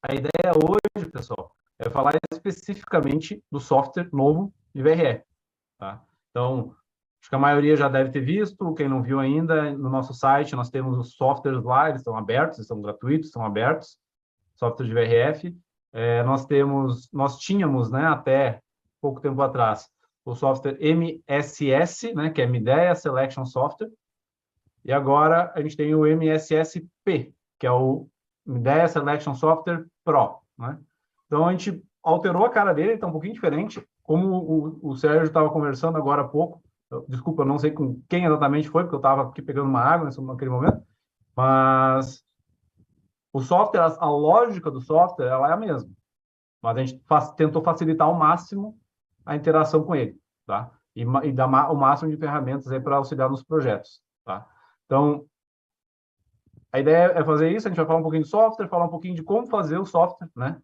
A ideia hoje, pessoal, é falar especificamente do software novo de VRF, tá? Então, acho que a maioria já deve ter visto, quem não viu ainda, no nosso site nós temos os softwares lá, eles estão abertos, eles são gratuitos, estão abertos, software de VRF. Nós tínhamos, né, até pouco tempo atrás, o software MSS, né, que é Midea Selection Software, e agora a gente tem o MSSP, que é o Midea Selection Software Pro, né? Então a gente alterou a cara dele, está um pouquinho diferente. Como o Sérgio estava conversando agora há pouco, desculpa, eu não sei com quem exatamente foi, porque eu estava aqui pegando uma água naquele momento, mas o software, a lógica do software, ela é a mesma, mas a gente tentou facilitar ao máximo a interação com ele, tá? E dar o máximo de ferramentas aí para auxiliar nos projetos, tá? Então, a ideia é fazer isso, a gente vai falar um pouquinho de software, falar um pouquinho de como fazer o software, né?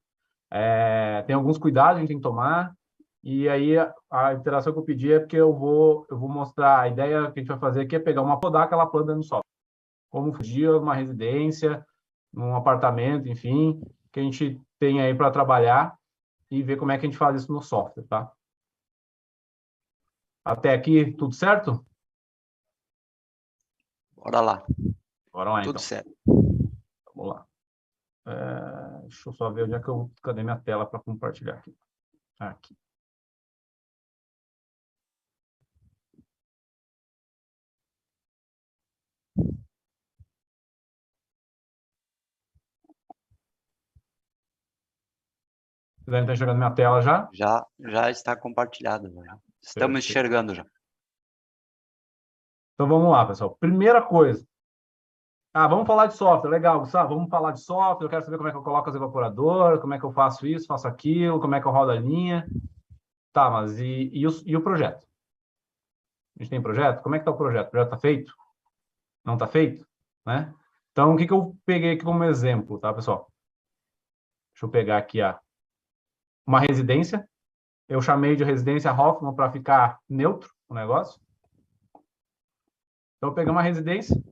Tem alguns cuidados que a gente tem que tomar, e aí a interação que eu pedi é porque eu vou mostrar, a ideia que a gente vai fazer aqui é pegar uma podar aquela planta no software, como fugir uma residência, num apartamento, enfim, que a gente tem aí para trabalhar e ver como é que a gente faz isso no software, tá? Até aqui, tudo certo? Bora lá. Bora lá, Tudo então. certo. Vamos lá. Deixa eu só ver onde é que eu... Cadê minha tela para compartilhar aqui? Aqui. Vocês devem estar enxergando minha tela já? Já está compartilhado. Já. Estamos Perfeito. enxergando já. Então, vamos lá, pessoal. Primeira coisa. Vamos falar de software. Legal, Gustavo. Vamos falar de software. Eu quero saber como é que eu coloco as evaporadoras, como é que eu faço isso, faço aquilo, como é que eu rodo a linha. Tá, mas e o projeto? A gente tem projeto? Como é que está o projeto? O projeto está feito? Não está feito? Né? Então, o que eu peguei aqui como exemplo, tá, pessoal? Deixa eu pegar aqui uma residência. Eu chamei de residência Hoffman para ficar neutro o negócio. Então, eu peguei uma residência.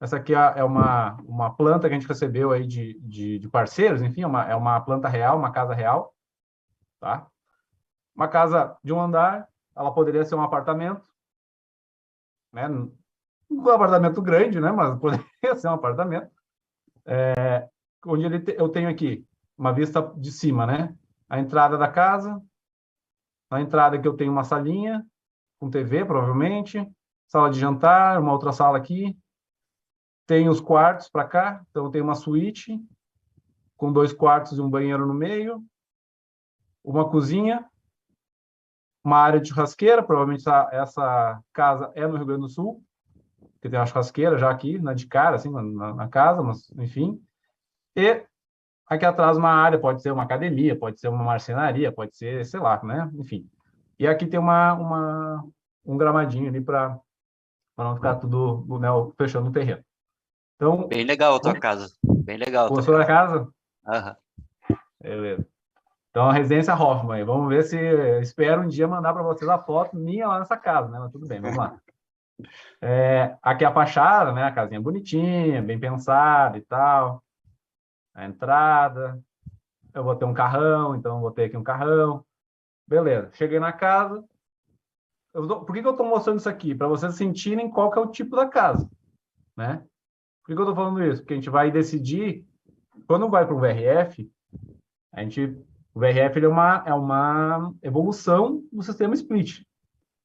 Essa aqui é uma planta que a gente recebeu aí de parceiros, enfim, é uma planta real, uma casa real, tá? Uma casa de um andar, ela poderia ser um apartamento, né? Um apartamento grande, né? Mas poderia ser um apartamento. Onde eu tenho aqui uma vista de cima, né? A entrada da casa, na entrada que eu tenho uma salinha com TV, provavelmente, sala de jantar, uma outra sala aqui, tem os quartos para cá, então tem uma suíte com 2 quartos e um banheiro no meio, uma cozinha, uma área de churrasqueira, provavelmente essa casa é no Rio Grande do Sul, que tem uma churrasqueira já aqui, de cara, assim, na casa, mas enfim. E aqui atrás uma área, pode ser uma academia, pode ser uma marcenaria, pode ser, sei lá, né? Enfim. E aqui tem um gramadinho ali para não ficar tudo, né, fechando o terreno. Então, Bem legal a tua casa. Bem legal a tua gostou da casa. casa? Aham. Beleza. Então, a residência Hoffman. Vamos ver se... Espero um dia mandar para vocês a foto minha lá nessa casa, né? Mas tudo bem, vamos lá. Aqui é a fachada, né? A casinha bonitinha, bem pensada e tal. A entrada. Eu vou ter um carrão, então eu vou ter aqui um carrão. Beleza. Cheguei na casa. Por que eu estou mostrando isso aqui? Para vocês sentirem qual que é o tipo da casa, né? Por que eu estou falando isso? Porque a gente vai decidir... Quando vai para o VRF, o VRF ele é uma evolução do sistema split,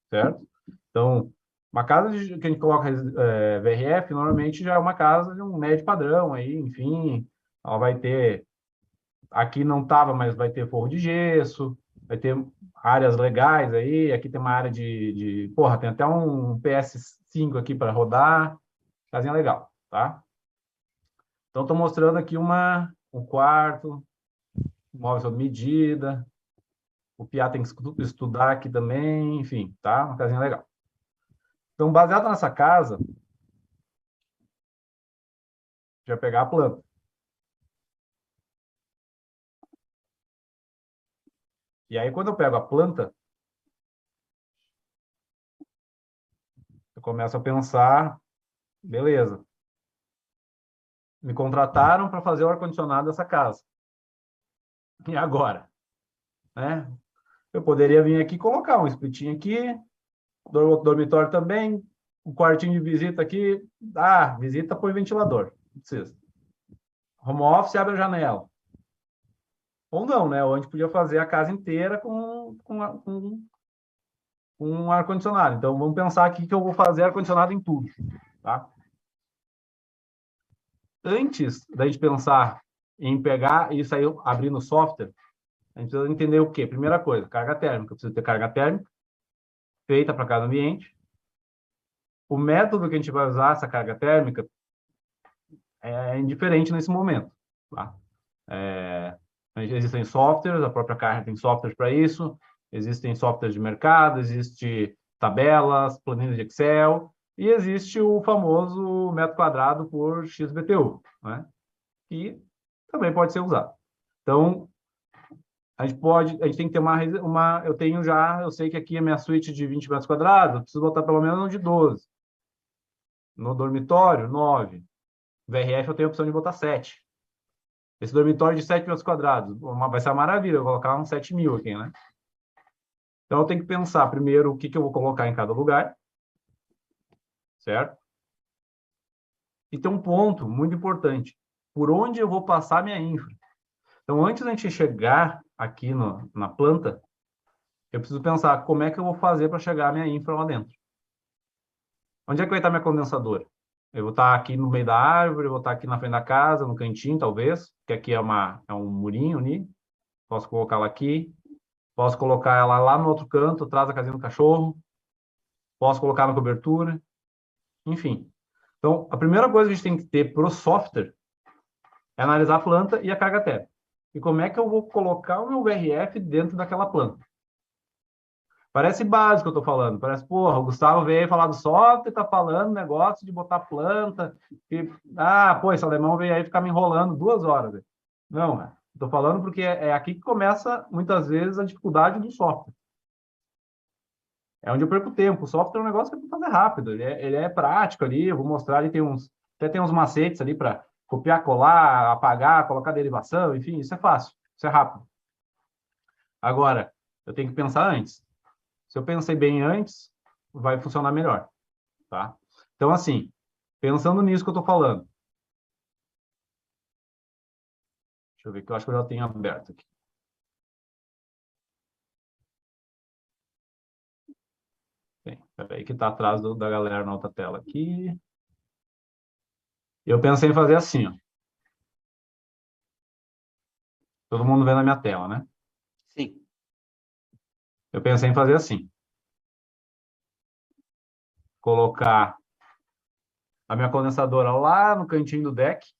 certo? Então, uma casa que a gente coloca VRF, normalmente já é uma casa de um médio padrão, aí, enfim, ela vai ter, aqui não estava, mas vai ter forro de gesso, vai ter áreas legais aí, aqui tem uma área porra, tem até um PS5 aqui para rodar, casinha legal, tá? Então, estou mostrando aqui um quarto, móvel sob medida, o Piá tem que estudar aqui também, enfim, tá? Uma casinha legal. Então, baseado nessa casa, já pegar a planta. E aí, quando eu pego a planta, eu começo a pensar, beleza, me contrataram para fazer o ar-condicionado dessa casa. E agora? Né? Eu poderia vir aqui e colocar um splitinho aqui, dormitório também, um quartinho de visita aqui. Ah, visita põe ventilador. Não precisa. Home office, abre a janela. Ou não, né? Ou a gente podia fazer a casa inteira com um ar-condicionado. Então, vamos pensar aqui que eu vou fazer ar-condicionado em tudo, tá? Antes da gente pensar em pegar e sair abrir no software, a gente precisa entender o quê? Primeira coisa, carga térmica. Eu preciso ter carga térmica feita para cada ambiente. O método que a gente vai usar essa carga térmica é indiferente nesse momento, tá? Existem softwares, a própria Carrier tem softwares para isso, existem softwares de mercado, existe tabelas, planilhas de Excel, e existe o famoso metro quadrado por XBTU, né? Que também pode ser usado. Então, a gente tem que ter eu sei que aqui a minha suíte de 20 metros quadrados, eu preciso botar pelo menos um de 12. No dormitório, 9. VRF eu tenho a opção de botar 7. Esse dormitório de 7 metros quadrados, vai ser uma maravilha, eu vou colocar uns 7 mil aqui, né? Então, eu tenho que pensar primeiro o que eu vou colocar em cada lugar, certo? E tem um ponto muito importante, por onde eu vou passar minha infra. Então, antes da gente chegar aqui na planta, eu preciso pensar como é que eu vou fazer para chegar a minha infra lá dentro. Onde é que vai estar minha condensadora? Eu vou estar aqui no meio da árvore, eu vou estar aqui na frente da casa, no cantinho, talvez, que aqui é um murinho ali. Posso colocar ela aqui. Posso colocar ela lá no outro canto, atrás da casinha do cachorro. Posso colocar na cobertura. Enfim. Então, a primeira coisa que a gente tem que ter para o software é analisar a planta e a carga térmica. E como é que eu vou colocar o meu VRF dentro daquela planta? Parece básico que eu estou falando. Parece, porra, o Gustavo veio falar do software, está falando negócio de botar planta. Esse alemão veio aí ficar me enrolando 2 horas. Véio. Não, estou falando porque é aqui que começa, muitas vezes, a dificuldade do software. É onde eu perco tempo. O software é um negócio que eu tenho que fazer rápido. Ele é prático ali, eu vou mostrar ali, até tem uns macetes ali para copiar, colar, apagar, colocar derivação, enfim, isso é fácil, isso é rápido. Agora, eu tenho que pensar antes. Se eu pensei bem antes, vai funcionar melhor, tá? Então, assim, pensando nisso que eu estou falando. Deixa eu ver, que eu acho que eu já tenho aberto aqui. Bem, peraí que está atrás da galera na outra tela aqui. Eu pensei em fazer assim, ó. Todo mundo vendo a minha tela, né? Sim. Eu pensei em fazer assim. Colocar a minha condensadora lá no cantinho do deck.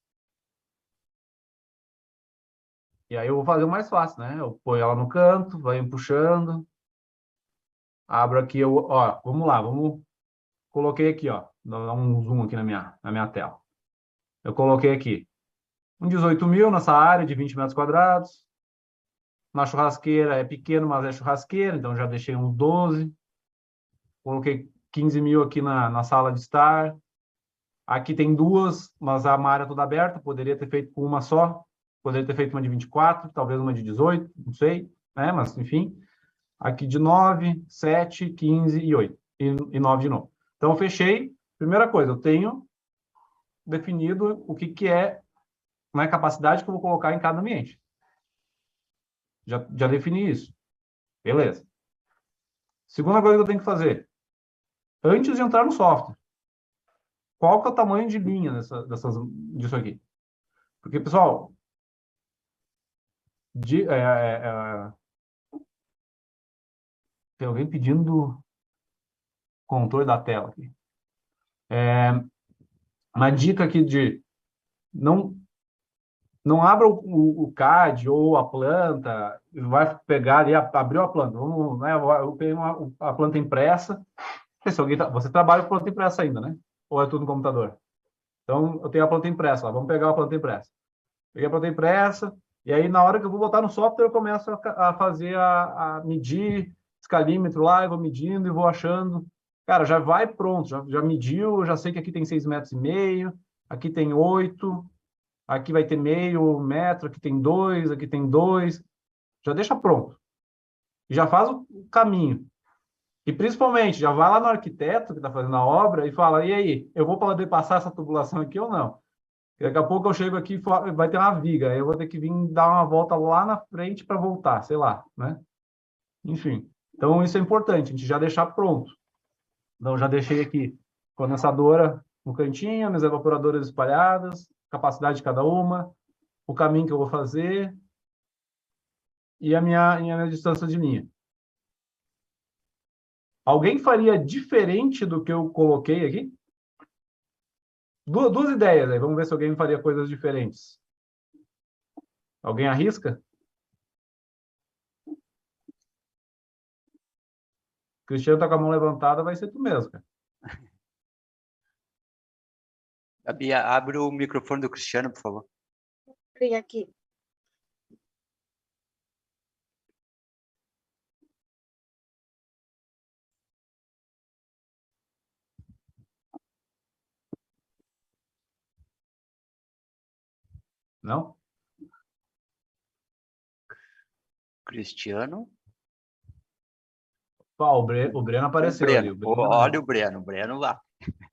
E aí eu vou fazer o mais fácil, né? Eu ponho ela no canto, vai puxando. Abro aqui, ó, vamos lá, coloquei aqui, ó. Dá um zoom aqui na minha tela. Eu coloquei aqui um 18 mil nessa área de 20 metros quadrados. Na churrasqueira é pequeno, mas é churrasqueira, então já deixei uns 12. Coloquei 15 mil aqui na sala de estar. Aqui tem duas, mas a área é toda aberta, poderia ter feito com uma só. Poderia ter feito uma de 24, talvez uma de 18, não sei, né? Mas, enfim. Aqui de 9, 7, 15 e 8. E 9 de novo. Então, eu fechei. Primeira coisa, eu tenho definido o que é a capacidade que eu vou colocar em cada ambiente. Já defini isso. Beleza. Segunda coisa que eu tenho que fazer. Antes de entrar no software, qual que é o tamanho de linha disso aqui? Porque, pessoal, tem alguém pedindo controle da tela aqui. Uma dica aqui de não abra o CAD ou a planta, vai pegar ali, abriu a planta. Vamos, né, eu peguei a planta impressa. Você trabalha com planta impressa ainda, né? Ou é tudo no computador? Então, eu tenho a planta impressa lá. Vamos pegar a planta impressa. Peguei a planta impressa, e aí, na hora que eu vou botar no software, eu começo a fazer, a medir escalímetro lá, eu vou medindo e vou achando. Cara, já vai pronto, já mediu, eu já sei que aqui tem 6,5 metros, aqui tem 8, aqui vai ter meio metro, aqui tem 2, aqui tem 2. Já deixa pronto. E já faz o caminho. E, principalmente, já vai lá no arquiteto que está fazendo a obra e fala, e aí, eu vou poder passar essa tubulação aqui ou não? Daqui a pouco eu chego aqui e vai ter uma viga, aí eu vou ter que vir dar uma volta lá na frente para voltar, sei lá, né? Enfim, então isso é importante, a gente já deixar pronto. Então, já deixei aqui condensadora no cantinho, minhas evaporadoras espalhadas, capacidade de cada uma, o caminho que eu vou fazer e a minha distância de linha. Alguém faria diferente do que eu coloquei aqui? Duas ideias aí, vamos ver se alguém faria coisas diferentes. Alguém arrisca? Cristiano tá com a mão levantada, vai ser tu mesmo, cara. A Bia, abre o microfone do Cristiano, por favor. Vem aqui. Não? Cristiano. Ó, o Breno apareceu ali. O Breno, olha o Breno. O Breno lá.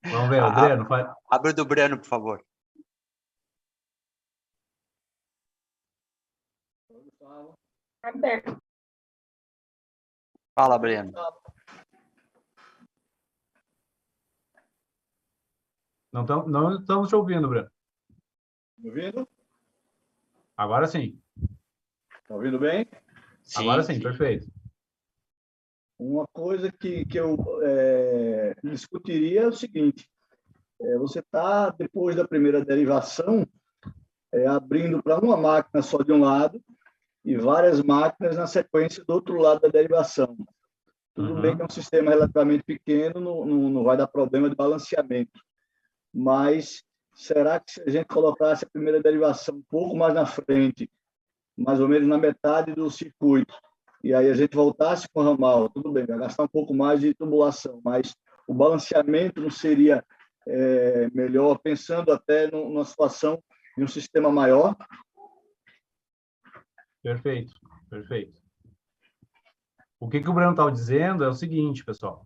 vamos ver, o Breno. Abre o do Breno, por favor. Aberto. Fala, Breno. Não estamos te ouvindo, Breno. Me ouvindo? Agora sim. Tá ouvindo bem? Agora sim, perfeito. Uma coisa que eu discutiria é o seguinte: você está, depois da primeira derivação, abrindo para uma máquina só de um lado e várias máquinas na sequência do outro lado da derivação. Tudo bem que é um sistema relativamente pequeno, não vai dar problema de balanceamento. Mas será que se a gente colocasse a primeira derivação um pouco mais na frente, mais ou menos na metade do circuito, e aí a gente voltasse com o ramal, tudo bem, vai gastar um pouco mais de tubulação, mas o balanceamento não seria melhor, pensando até numa situação de um sistema maior? Perfeito, perfeito. O que o Breno estava dizendo é o seguinte, pessoal.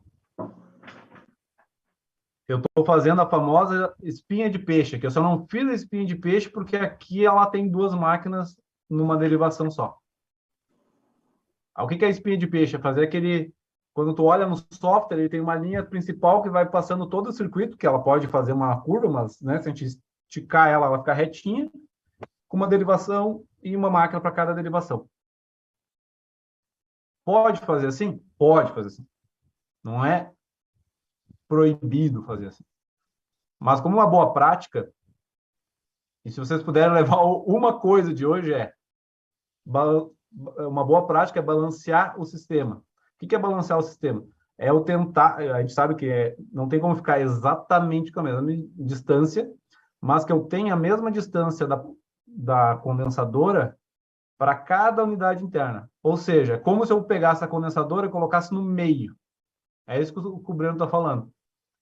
Eu estou fazendo a famosa espinha de peixe, que eu só não fiz a espinha de peixe porque aqui ela tem duas máquinas numa derivação só. O que é a espinha de peixe? É fazer aquele... Quando tu olha no software, ele tem uma linha principal que vai passando todo o circuito, que ela pode fazer uma curva, mas né, se a gente esticar ela, ela fica retinha, com uma derivação e uma máquina para cada derivação. Pode fazer assim? Pode fazer assim. Não é proibido fazer assim. Mas como uma boa prática, e se vocês puderem levar uma coisa de hoje uma boa prática é balancear o sistema. O que é balancear o sistema? É o tentar, a gente sabe que não tem como ficar exatamente com a mesma distância, mas que eu tenha a mesma distância da condensadora para cada unidade interna. Ou seja, como se eu pegasse a condensadora e colocasse no meio. É isso que o Breno está falando.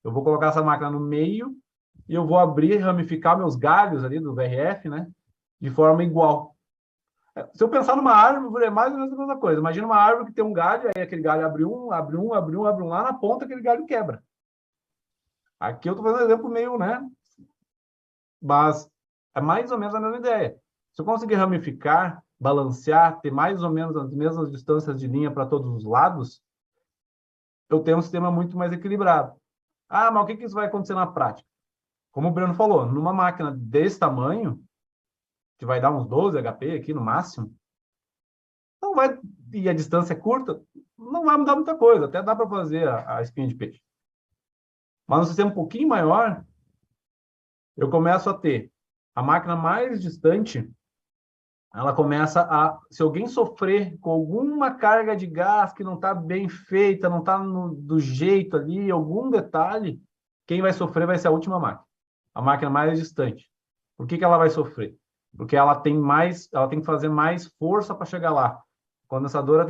Eu vou colocar essa máquina no meio e eu vou abrir, ramificar meus galhos ali do VRF, né? De forma igual. Se eu pensar numa árvore, é mais ou menos a mesma coisa. Imagina uma árvore que tem um galho, aí aquele galho abre um, lá na ponta aquele galho quebra. Aqui eu estou fazendo um exemplo meio, né? Mas é mais ou menos a mesma ideia. Se eu conseguir ramificar, balancear, ter mais ou menos as mesmas distâncias de linha para todos os lados, eu tenho um sistema muito mais equilibrado. Ah, mas o que isso vai acontecer na prática? Como o Breno falou, numa máquina desse tamanho, que vai dar uns 12 HP aqui no máximo, não vai, e a distância é curta, não vai mudar muita coisa, até dá para fazer a espinha de peixe. Mas no sistema um pouquinho maior, eu começo a ter a máquina mais distante, ela começa a, se alguém sofrer com alguma carga de gás que não está bem feita, não está do jeito ali, algum detalhe, quem vai sofrer vai ser a última máquina, a máquina mais distante. Por que ela vai sofrer? Porque ela tem que fazer mais força para chegar lá. A condensadora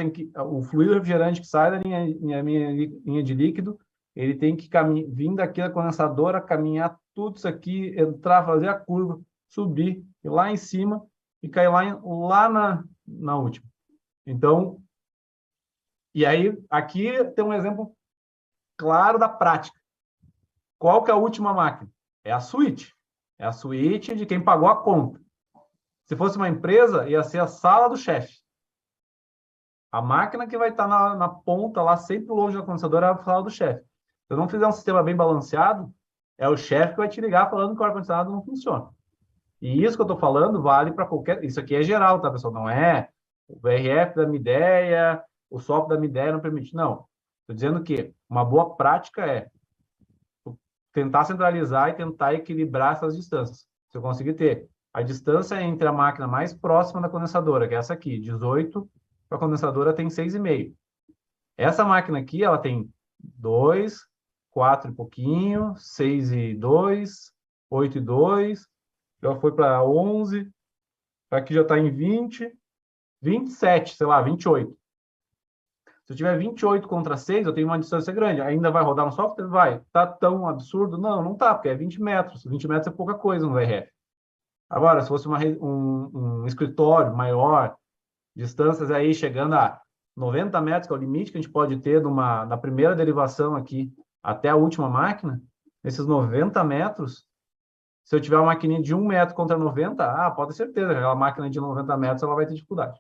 o fluido refrigerante que sai da minha linha de líquido, ele tem que vir daqui da condensadora, caminhar tudo isso aqui, entrar, fazer a curva, subir ir lá em cima e cair lá na última. Então, e aí, aqui tem um exemplo claro da prática. Qual que é a última máquina? É a suíte. É a suíte de quem pagou a conta. Se fosse uma empresa, ia ser a sala do chefe. A máquina que vai estar na ponta, lá sempre longe da condensadora, é a sala do chefe. Se eu não fizer um sistema bem balanceado, é o chefe que vai te ligar falando que o ar-condicionado não funciona. E isso que eu estou falando vale para qualquer... Isso aqui é geral, tá, pessoal? Não é o VRF da minha ideia, o software da minha ideia não permite. Não. Estou dizendo que uma boa prática é tentar centralizar e tentar equilibrar essas distâncias. Se eu conseguir ter a distância entre a máquina mais próxima da condensadora, que é essa aqui, 18, a condensadora tem 6,5. Essa máquina aqui, ela tem 2, 4 e pouquinho, 6 e 2, 8 e 2, já foi para 11, aqui já está em 20, 27, sei lá, 28. Se eu tiver 28 contra 6, eu tenho uma distância grande. Ainda vai rodar no software? Vai. Tá tão absurdo? Não, não tá, porque é 20 metros. 20 metros é pouca coisa no VRF. Agora, se fosse um escritório maior, distâncias aí chegando a 90 metros, que é o limite que a gente pode ter da primeira derivação aqui até a última máquina, nesses 90 metros, se eu tiver uma maquininha de 1 metro contra 90, pode ter certeza que aquela máquina de 90 metros ela vai ter dificuldade.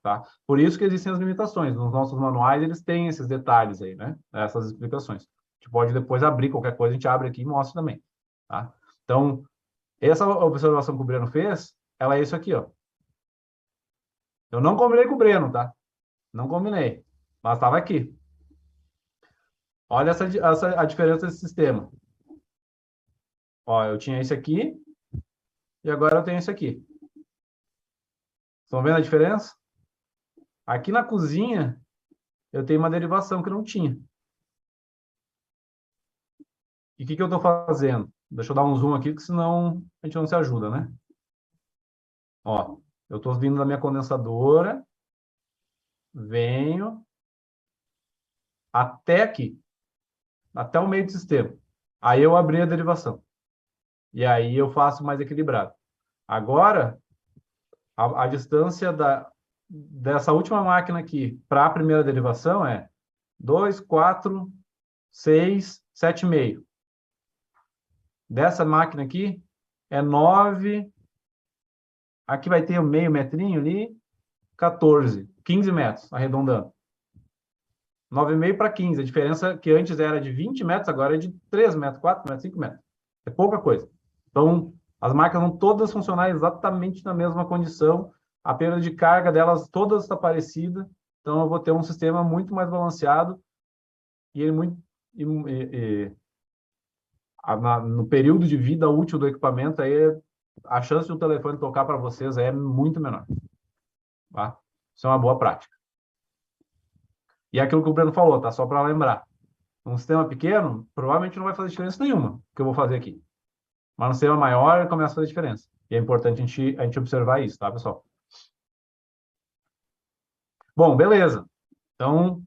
Tá? Por isso que existem as limitações. Nos nossos manuais, eles têm esses detalhes aí, né? Essas explicações. A gente pode depois abrir qualquer coisa, a gente abre aqui e mostra também. Tá? Então, essa observação que o Breno fez, ela é isso aqui, ó. Eu não combinei com o Breno, tá? Não combinei. Mas estava aqui. Olha a diferença desse sistema. Ó, eu tinha esse aqui e agora eu tenho esse aqui. Estão vendo a diferença? Aqui na cozinha, eu tenho uma derivação que não tinha. E o que eu estou fazendo? Deixa eu dar um zoom aqui, que senão a gente não se ajuda, né? Ó, eu estou vindo da minha condensadora, venho até aqui, até o meio do sistema. Aí eu abri a derivação. E aí eu faço mais equilibrado. Agora, a distância dessa última máquina aqui para a primeira derivação é 2, 4, 6, 7,5. Dessa máquina aqui é 9. Aqui vai ter um meio metrinho ali, 14, 15 metros, arredondando. 9,5 para 15. A diferença que antes era de 20 metros, agora é de 3 metros, 4 metros, 5 metros. É pouca coisa. Então, as máquinas vão todas funcionar exatamente na mesma condição. A perda de carga delas todas está parecida. Então, eu vou ter um sistema muito mais balanceado e ele no período de vida útil do equipamento, aí a chance de um telefone tocar para vocês é muito menor. Tá? Isso é uma boa prática. E é aquilo que o Breno falou, tá? Só para lembrar. Um sistema pequeno, provavelmente não vai fazer diferença nenhuma que eu vou fazer aqui. Mas no sistema maior, começa a fazer diferença. E é importante a gente observar isso, tá, pessoal? Bom, beleza. Então,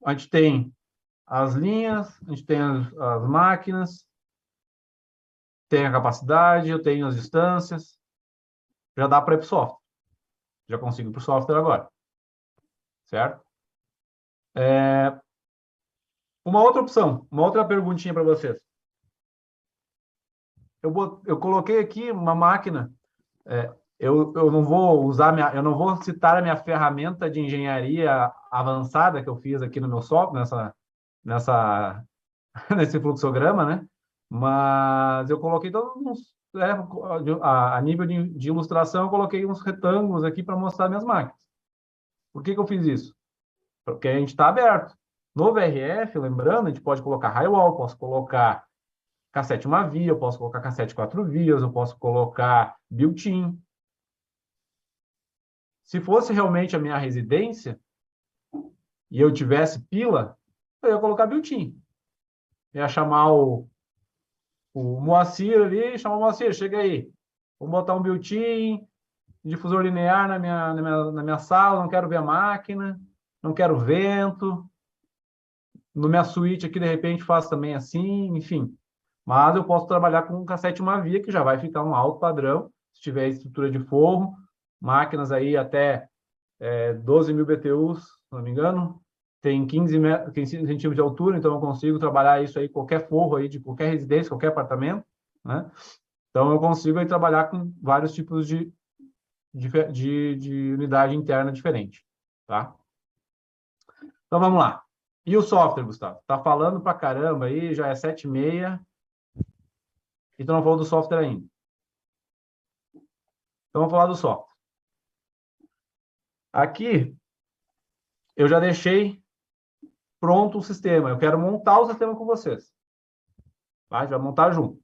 a gente tem as linhas, a gente tem as máquinas, tem a capacidade, eu tenho as distâncias. Já dá para ir para o software. Já consigo ir para o software agora. Certo? Uma outra opção, uma outra perguntinha para vocês. Eu coloquei aqui uma máquina. Eu não vou eu não vou citar a minha ferramenta de engenharia avançada que eu fiz aqui no meu software, nesse fluxograma, né? Mas eu coloquei todos a nível de ilustração, eu coloquei uns retângulos aqui para mostrar minhas máquinas. Por que eu fiz isso? Porque a gente está aberto. No VRF, lembrando, a gente pode colocar highwall, posso colocar cassete uma via, eu posso colocar cassete 4 vias, eu posso colocar built-in. Se fosse realmente a minha residência e eu tivesse pila, eu ia colocar built-in. Ia chamar o Moacir ali, chamar o Moacir, chega aí. Vamos botar um built-in, difusor linear na minha sala, não quero ver a máquina, não quero vento. No minha suíte aqui, de repente, faço também assim, enfim. Mas eu posso trabalhar com um cassete uma via, que já vai ficar um alto padrão, se tiver estrutura de forro, máquinas aí até 12.000 BTUs, se não me engano, tem 15 centímetros de altura, então eu consigo trabalhar isso aí, qualquer forro aí, de qualquer residência, qualquer apartamento, né? Então eu consigo aí trabalhar com vários tipos de unidade interna diferente, tá? Então vamos lá. E o software, Gustavo? Tá falando pra caramba aí, já é 7h30, e tu não falou do software ainda. Então vamos falar do software. Aqui, eu já deixei pronto o sistema. Eu quero montar o sistema com vocês. Tá? A gente vai montar junto.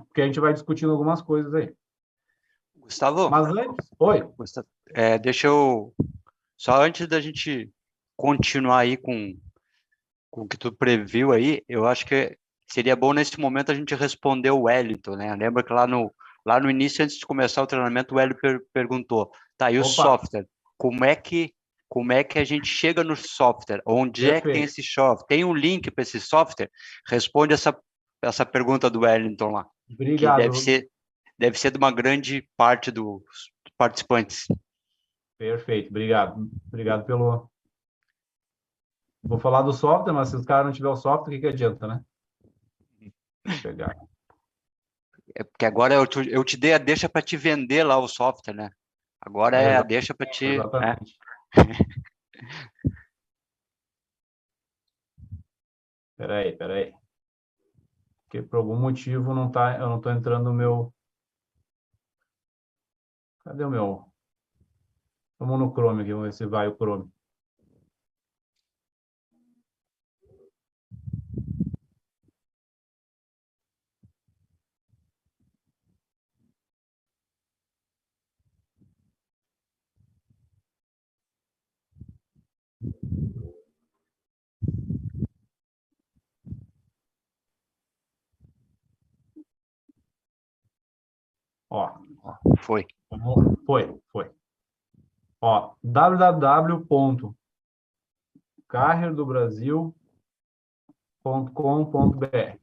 Porque a gente vai discutindo algumas coisas aí. Gustavo, Mas antes... Oi. deixa eu... Só antes da gente continuar aí com o que tu previu aí, eu acho que seria bom nesse momento a gente responder o Wellington, né? Lembra que lá no início, antes de começar o treinamento, o Wellington perguntou, tá, e o software? Como é que a gente chega no software? Onde é que tem esse software? Tem um link para esse software? Responde essa pergunta do Wellington lá. Obrigado. Que deve ser de uma grande parte dos participantes. Perfeito, obrigado. Obrigado pelo... Vou falar do software, mas se os caras não tiverem o software, o que adianta, né? Deixa eu pegar. É porque agora eu te dei a deixa para te vender lá o software, né? Agora é a deixa para te... Exatamente. Peraí. Porque por algum motivo eu não estou entrando no meu... Cadê o meu? Vamos no Chrome aqui, vamos ver se vai o Chrome. Ó. Foi. Foi. Ó, www.carrierdobrasil.com.br.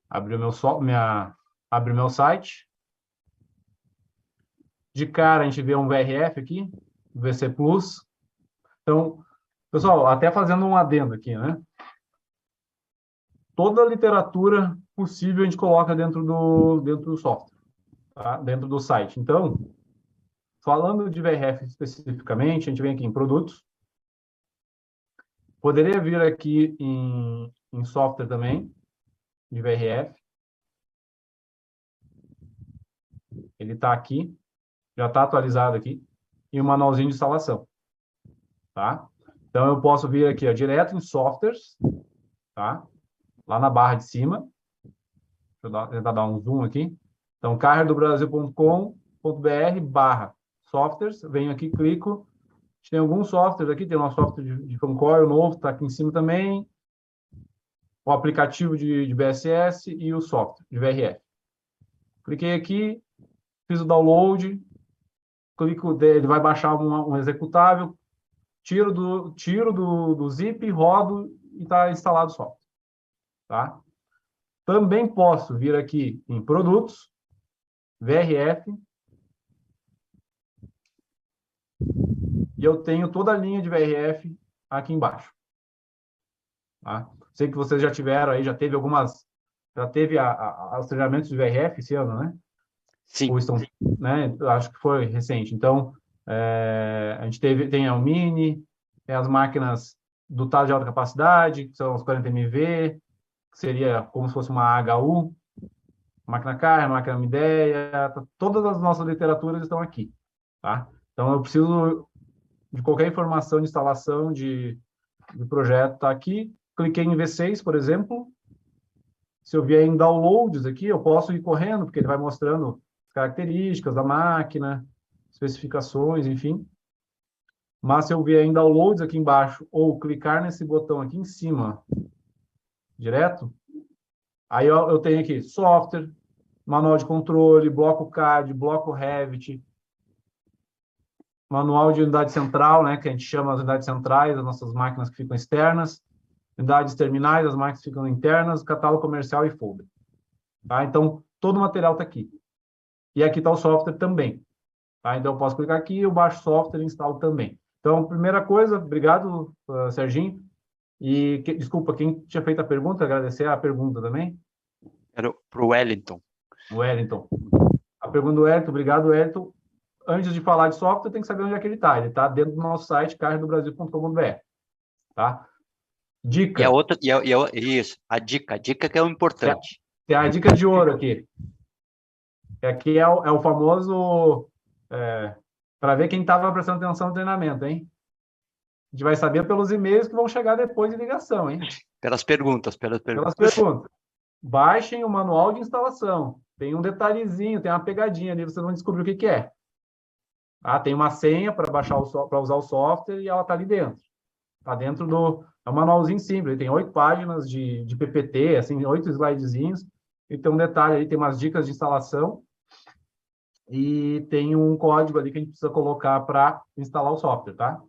Abriu meu site. De cara, a gente vê um VRF aqui, VC Plus. Então, pessoal, até fazendo um adendo aqui, né? Toda a literatura possível a gente coloca dentro do software, tá? Dentro do site. Então, falando de VRF especificamente, a gente vem aqui em produtos. Poderia vir aqui em software também, de VRF. Ele está aqui, já está atualizado aqui, e o manualzinho de instalação, tá? Então, eu posso vir aqui, ó, direto em softwares, tá? Lá na barra de cima. Deixa eu tentar dar um zoom aqui. Então, carrierdobrasil.com.br/softwares. Venho aqui, clico. A gente tem alguns softwares aqui. Tem um software de fancoil novo, está aqui em cima também. O aplicativo de BSS e o software de VRF. Cliquei aqui, fiz o download. Clico, ele vai baixar um executável. Tiro do zip, rodo e está instalado o software. Tá? Também posso vir aqui em produtos, VRF, e eu tenho toda a linha de VRF aqui embaixo. Tá? Sei que vocês já tiveram aí, já teve os treinamentos de VRF esse ano, né? Sim. Ou estão, né? Acho que foi recente. Então, a gente tem a Mini, tem as máquinas dotadas de alta capacidade, que são os 40 MV, que seria como se fosse uma HU, máquina Carrier, máquina Midea, todas as nossas literaturas estão aqui, tá? Então, eu preciso de qualquer informação de instalação de projeto, tá aqui. Cliquei em V6, por exemplo. Se eu vier em downloads aqui, eu posso ir correndo, porque ele vai mostrando as características da máquina, especificações, enfim. Mas se eu vier em downloads aqui embaixo, ou clicar nesse botão aqui em cima, direto, aí eu tenho aqui software, manual de controle, bloco CAD, bloco Revit, manual de unidade central, né, que a gente chama as unidades centrais, as nossas máquinas que ficam externas, unidades terminais, as máquinas que ficam internas, catálogo comercial e folder. Tá? Então, todo o material está aqui. E aqui está o software também. Tá? Então, eu posso clicar aqui, eu baixo o software e instalo também. Então, primeira coisa, obrigado, Serginho. E, desculpa, quem tinha feito a pergunta, agradecer a pergunta também. Era para o Wellington. Wellington. A pergunta do Wellington, obrigado, Wellington. Antes de falar de software, tem que saber onde é que ele está. Ele está dentro do nosso site, carredobrasil.com.br. Tá? Dica. Isso, a dica que é o importante. Tem a dica de ouro aqui. Aqui é o famoso... para ver quem estava prestando atenção no treinamento, hein? A gente vai saber pelos e-mails que vão chegar depois de ligação, hein? Pelas perguntas. Pelas perguntas. Baixem o manual de instalação. Tem um detalhezinho, tem uma pegadinha ali, vocês vão descobrir o que que é. Ah, tem uma senha para baixar para usar o software e ela está ali dentro. Está dentro do... É um manualzinho simples, ele tem 8 páginas de PPT, assim, 8 slidezinhos. E tem um detalhe aí, tem umas dicas de instalação. E tem um código ali que a gente precisa colocar para instalar o software, tá?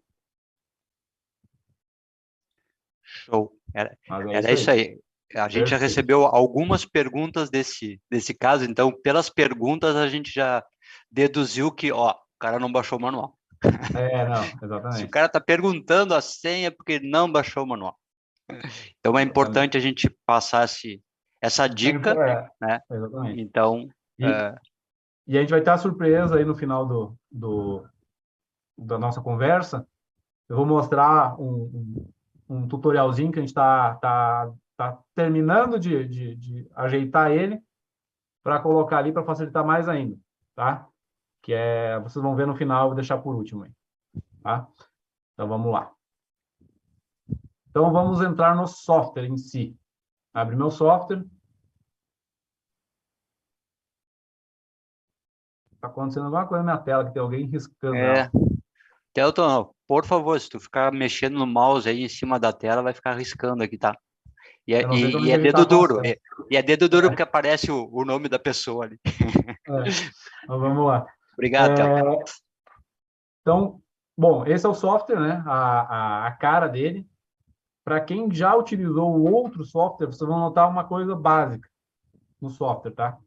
Show. Era isso aí. A gente já recebeu algumas perguntas desse caso, então, pelas perguntas, a gente já deduziu que, ó, o cara não baixou o manual. Não, exatamente. Se o cara está perguntando a senha, é porque não baixou o manual. Então, é importante a gente passar essa dica, né? Exatamente. Então... E a gente vai ter a surpresa aí no final da nossa conversa. Eu vou mostrar um tutorialzinho que a gente está terminando de ajeitar ele para colocar ali para facilitar mais ainda, tá? Que vocês vão ver no final, vou deixar por último aí, tá? Então vamos lá. Então vamos entrar no software em si. Abre meu software. Está acontecendo alguma coisa na minha tela, que tem alguém riscando ela. Telton, por favor, se tu ficar mexendo no mouse aí em cima da tela, vai ficar riscando aqui, tá? E é dedo duro. E é dedo duro porque aparece o nome da pessoa ali. Então, vamos lá. Obrigado, Telton. Então, bom, esse é o software, né? A cara dele. Para quem já utilizou o outro software, vocês vão notar uma coisa básica no software, tá?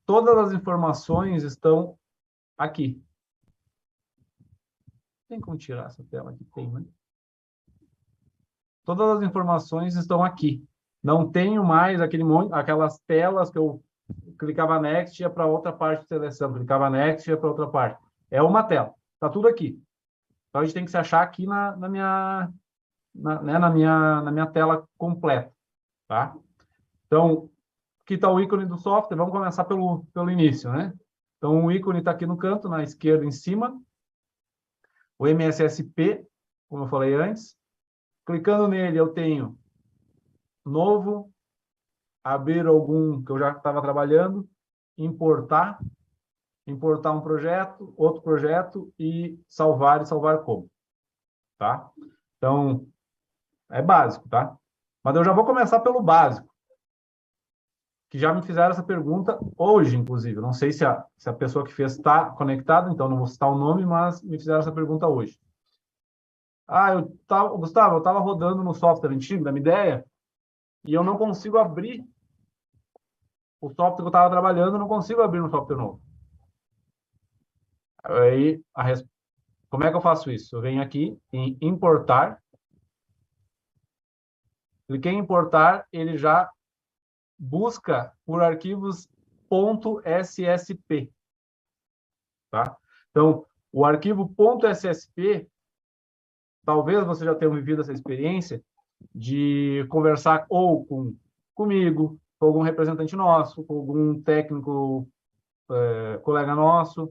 Todas as informações estão aqui. Tem como tirar essa tela aqui? Tem, né? Todas as informações estão aqui. Não tenho mais aquelas telas que eu clicava next e ia para outra parte de seleção, clicava next e ia para outra parte. É uma tela. Está tudo aqui. Então, a gente tem que se achar aqui na minha tela completa. Tá? Então, aqui está o ícone do software. Vamos começar pelo início, né? Então, o ícone está aqui no canto, na esquerda, em cima. O MSSP, como eu falei antes. Clicando nele, eu tenho novo, abrir algum que eu já estava trabalhando, importar um projeto, outro projeto e salvar como, tá? Então, é básico, tá? Mas eu já vou começar pelo básico, que já me fizeram essa pergunta hoje, inclusive. Não sei se a pessoa que fez está conectada, então não vou citar o nome, mas me fizeram essa pergunta hoje. Gustavo, eu estava rodando no software antigo da minha ideia e eu não consigo abrir o software que eu estava trabalhando, eu não consigo abrir no software novo. Aí, como é que eu faço isso? Eu venho aqui em importar, cliquei em importar, ele já busca por arquivos .ssp, tá? Então, o arquivo .ssp, talvez você já tenha vivido essa experiência de conversar ou comigo, com algum representante nosso, com algum técnico, colega nosso,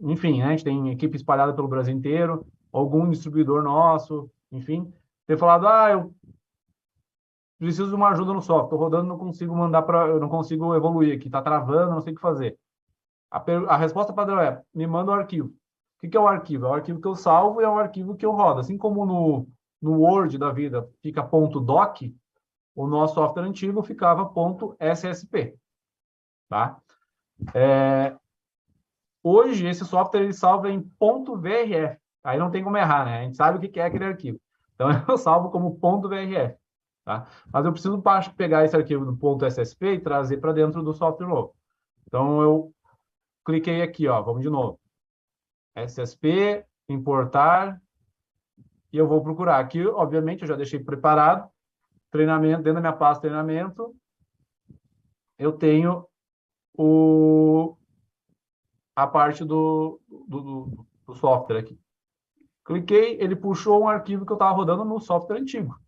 enfim, né, a gente tem equipe espalhada pelo Brasil inteiro, algum distribuidor nosso, enfim, ter falado, eu preciso de uma ajuda no software, estou rodando, não consigo eu não consigo evoluir aqui, está travando, não sei o que fazer. A resposta padrão é, me manda o arquivo. O que é o arquivo? É o arquivo que eu salvo e é o arquivo que eu rodo. Assim como no Word da vida fica .doc, o nosso software antigo ficava .ssp. tá? Hoje, esse software ele salva em .vrf. Aí não tem como errar, né? A gente sabe o que é aquele arquivo. Então, eu salvo como .vrf, tá? Mas eu preciso pegar esse arquivo do .ssp e trazer para dentro do software novo. Então, eu cliquei aqui, ó, vamos de novo. SSP, importar, e eu vou procurar. Aqui, obviamente, eu já deixei preparado. Treinamento, dentro da minha pasta treinamento, eu tenho a parte do software aqui. Cliquei, ele puxou um arquivo que eu estava rodando no software antigo.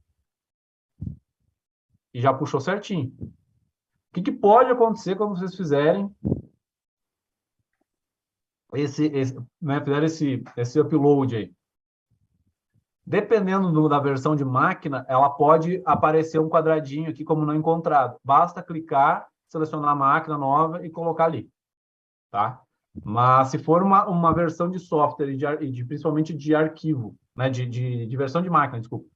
E já puxou certinho. O que pode acontecer quando vocês fizerem fizeram esse upload aí? Dependendo da versão de máquina, ela pode aparecer um quadradinho aqui como não encontrado. Basta clicar, selecionar a máquina nova e colocar ali, tá? Mas se for uma versão de software principalmente de arquivo, né, de versão de máquina, desculpa,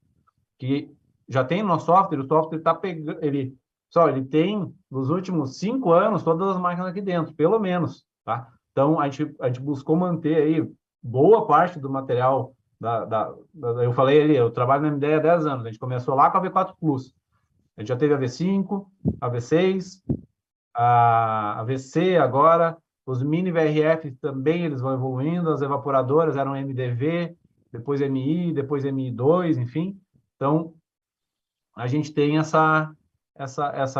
que já tem no software, o software está pegando, ele tem nos últimos 5 anos todas as máquinas aqui dentro, pelo menos, tá? Então a gente buscou manter aí boa parte do material eu falei ali, eu trabalho na MDE há 10 anos, a gente começou lá com a V4 Plus, a gente já teve a V5, a V6, a VC agora, os mini VRF também eles vão evoluindo, as evaporadoras eram MDV, depois MI, depois MI2, enfim. Então, a gente tem essa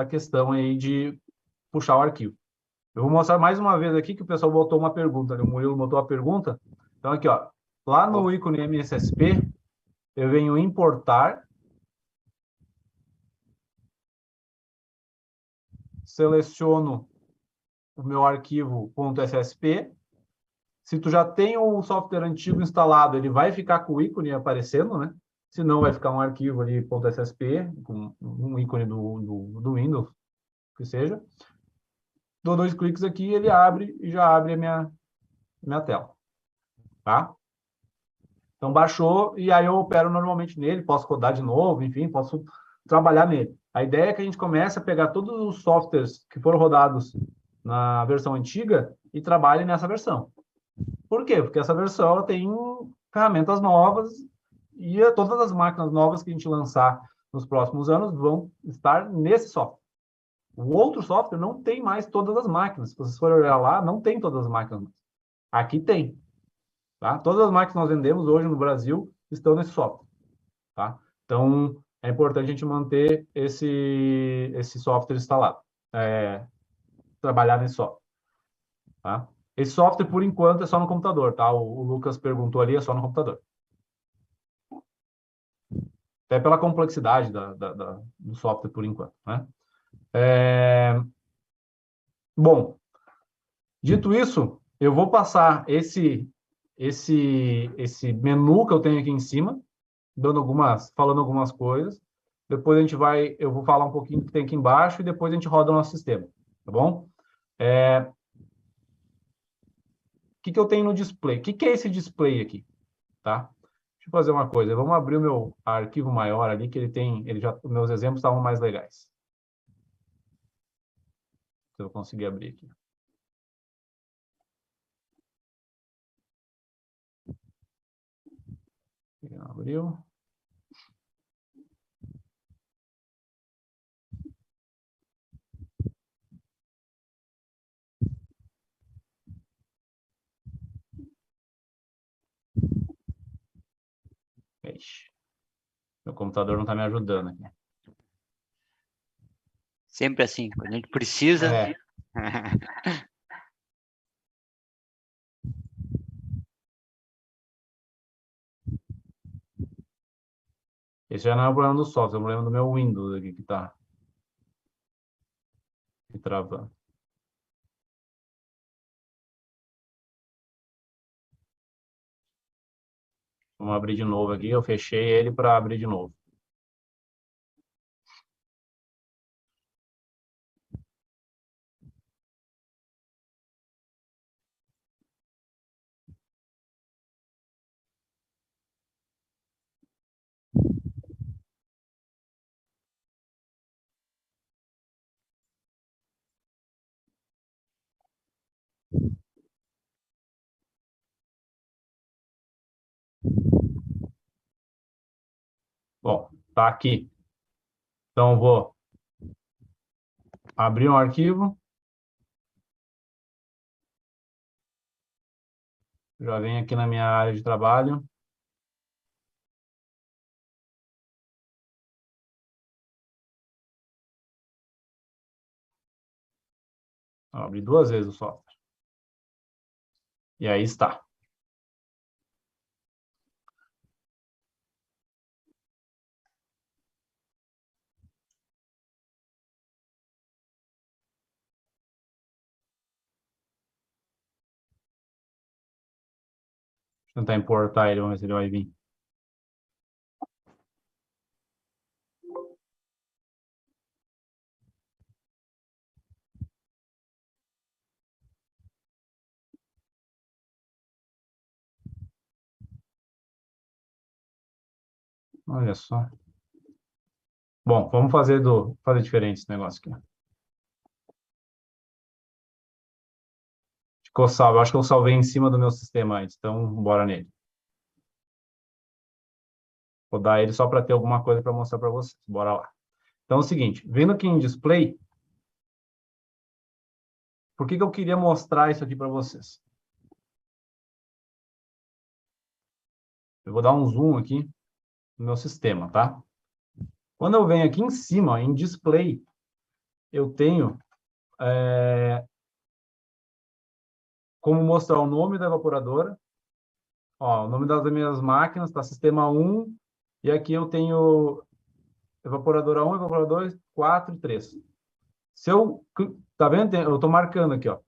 questão aí de puxar o arquivo. Eu vou mostrar mais uma vez aqui que o pessoal botou uma pergunta, o Murilo botou a pergunta. Então, aqui, ó, lá no ícone MSSP, eu venho importar, seleciono o meu arquivo .ssp. Se tu já tem o software antigo instalado, ele vai ficar com o ícone aparecendo, né? Se não, vai ficar um arquivo ali .ssp, com um ícone do Windows, que seja. Dou 2 cliques aqui, ele abre e já abre a minha tela, tá? Então, baixou e aí eu opero normalmente nele, posso rodar de novo, enfim, posso trabalhar nele. A ideia é que a gente comece a pegar todos os softwares que foram rodados na versão antiga e trabalhe nessa versão. Por quê? Porque essa versão ela tem ferramentas novas e todas as máquinas novas que a gente lançar nos próximos anos vão estar nesse software. O outro software não tem mais todas as máquinas. Se vocês forem olhar lá, não tem todas as máquinas. Aqui tem. Tá? Todas as máquinas que nós vendemos hoje no Brasil estão nesse software. Tá? Então, é importante a gente manter esse software instalado. Trabalhar nesse software. Tá? Esse software, por enquanto, é só no computador. Tá? O Lucas perguntou ali, é só no computador. Até pela complexidade do software, por enquanto. Né? Bom, dito isso, eu vou passar esse menu que eu tenho aqui em cima, falando algumas coisas. Depois eu vou falar um pouquinho do que tem aqui embaixo e depois a gente roda o nosso sistema, tá bom? O que eu tenho no display? O que é esse display aqui, tá? Deixa eu fazer uma coisa. Vamos abrir o meu arquivo maior ali, que meus exemplos estavam mais legais. Se eu conseguir abrir aqui. Abriu. Ixi. Meu computador não está me ajudando aqui. Sempre assim, quando a gente precisa. Esse já não é o problema do software, é o problema do meu Windows aqui que está travando. Vamos abrir de novo aqui. Eu fechei ele para abrir de novo. Bom, tá aqui. Então, eu vou abrir um arquivo. Já vem aqui na minha área de trabalho. Vou abrir 2 vezes o software. E aí está. Vou tentar importar ele, vamos ver se ele vai vir. Olha só. Bom, vamos fazer diferente esse negócio aqui. Ficou salvo. Eu acho que eu salvei em cima do meu sistema antes, então bora nele. Vou dar ele só para ter alguma coisa para mostrar para vocês. Bora lá. Então é o seguinte, vindo aqui em display, por que eu queria mostrar isso aqui para vocês? Eu vou dar um zoom aqui no meu sistema, tá? Quando eu venho aqui em cima, ó, em display, eu tenho como mostrar o nome da evaporadora, ó, o nome das minhas máquinas, tá? Sistema 1, e aqui eu tenho evaporadora 1, evaporadora 2, 4 e 3. Se eu, tá vendo? Eu estou marcando aqui, ó.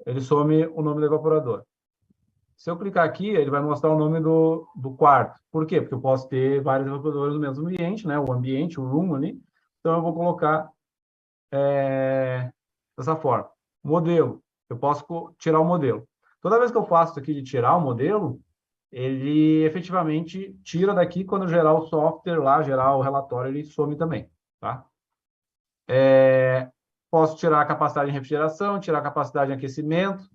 Ele some o nome do evaporador. Se eu clicar aqui, ele vai mostrar o nome do quarto. Por quê? Porque eu posso ter vários evaporadores no mesmo ambiente, né? O ambiente, o room ali. Então, eu vou colocar dessa forma. Modelo. Eu posso tirar o modelo. Toda vez que eu faço isso aqui de tirar o modelo, ele efetivamente tira daqui. Quando gerar o software lá, gerar o relatório, ele some também, tá? Posso tirar a capacidade de refrigeração, tirar a capacidade de aquecimento.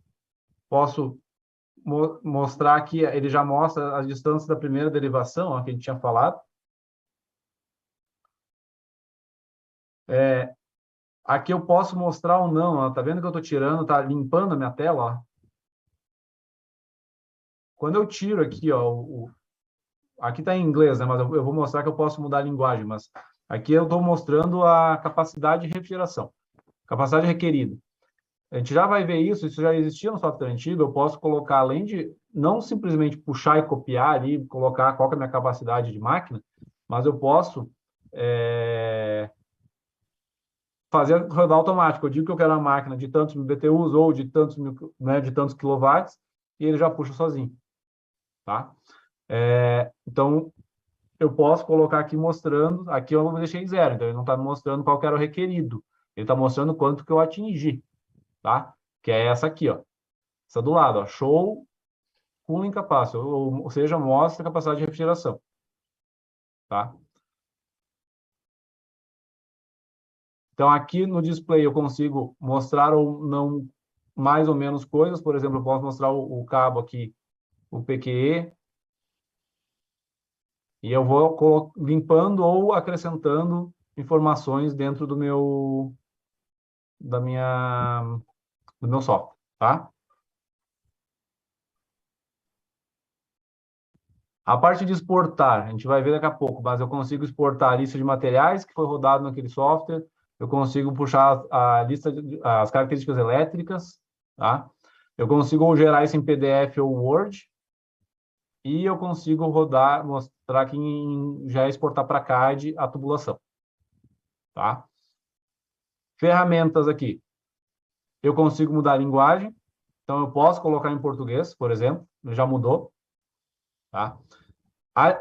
Posso mostrar que ele já mostra as distâncias da primeira derivação, ó, que a gente tinha falado. Aqui eu posso mostrar ou não, ó, tá vendo que eu estou tirando, tá limpando a minha tela, ó. Quando eu tiro aqui, ó, aqui está em inglês, né, mas eu vou mostrar que eu posso mudar a linguagem, mas aqui eu estou mostrando a capacidade de refrigeração, capacidade requerida. A gente já vai ver isso já existia no software antigo, eu posso colocar, além de não simplesmente puxar e copiar ali, colocar qual que é a minha capacidade de máquina, mas eu posso fazer rodar automático. Eu digo que eu quero uma máquina de tantos mil BTUs ou de tantos mil, né, de tantos quilowatts, e ele já puxa sozinho, tá? Então, eu posso colocar aqui mostrando, aqui eu não deixei zero, então ele não está me mostrando qual que era o requerido, ele está mostrando quanto que eu atingi, tá? Que é essa aqui, ó. Essa do lado, ó, show cooling capacity, ou seja, mostra a capacidade de refrigeração, tá? Então, aqui no display eu consigo mostrar ou não mais ou menos coisas, por exemplo, eu posso mostrar o cabo aqui, o PQE, e eu vou limpando ou acrescentando informações dentro do meu software, tá? A parte de exportar, a gente vai ver daqui a pouco, mas eu consigo exportar a lista de materiais que foi rodado naquele software, eu consigo puxar a lista, as características elétricas, tá? Eu consigo ou gerar isso em PDF ou Word, e eu consigo rodar, mostrar aqui já exportar para CAD a tubulação, tá? Ferramentas aqui. Eu consigo mudar a linguagem, então eu posso colocar em português, por exemplo, já mudou, tá?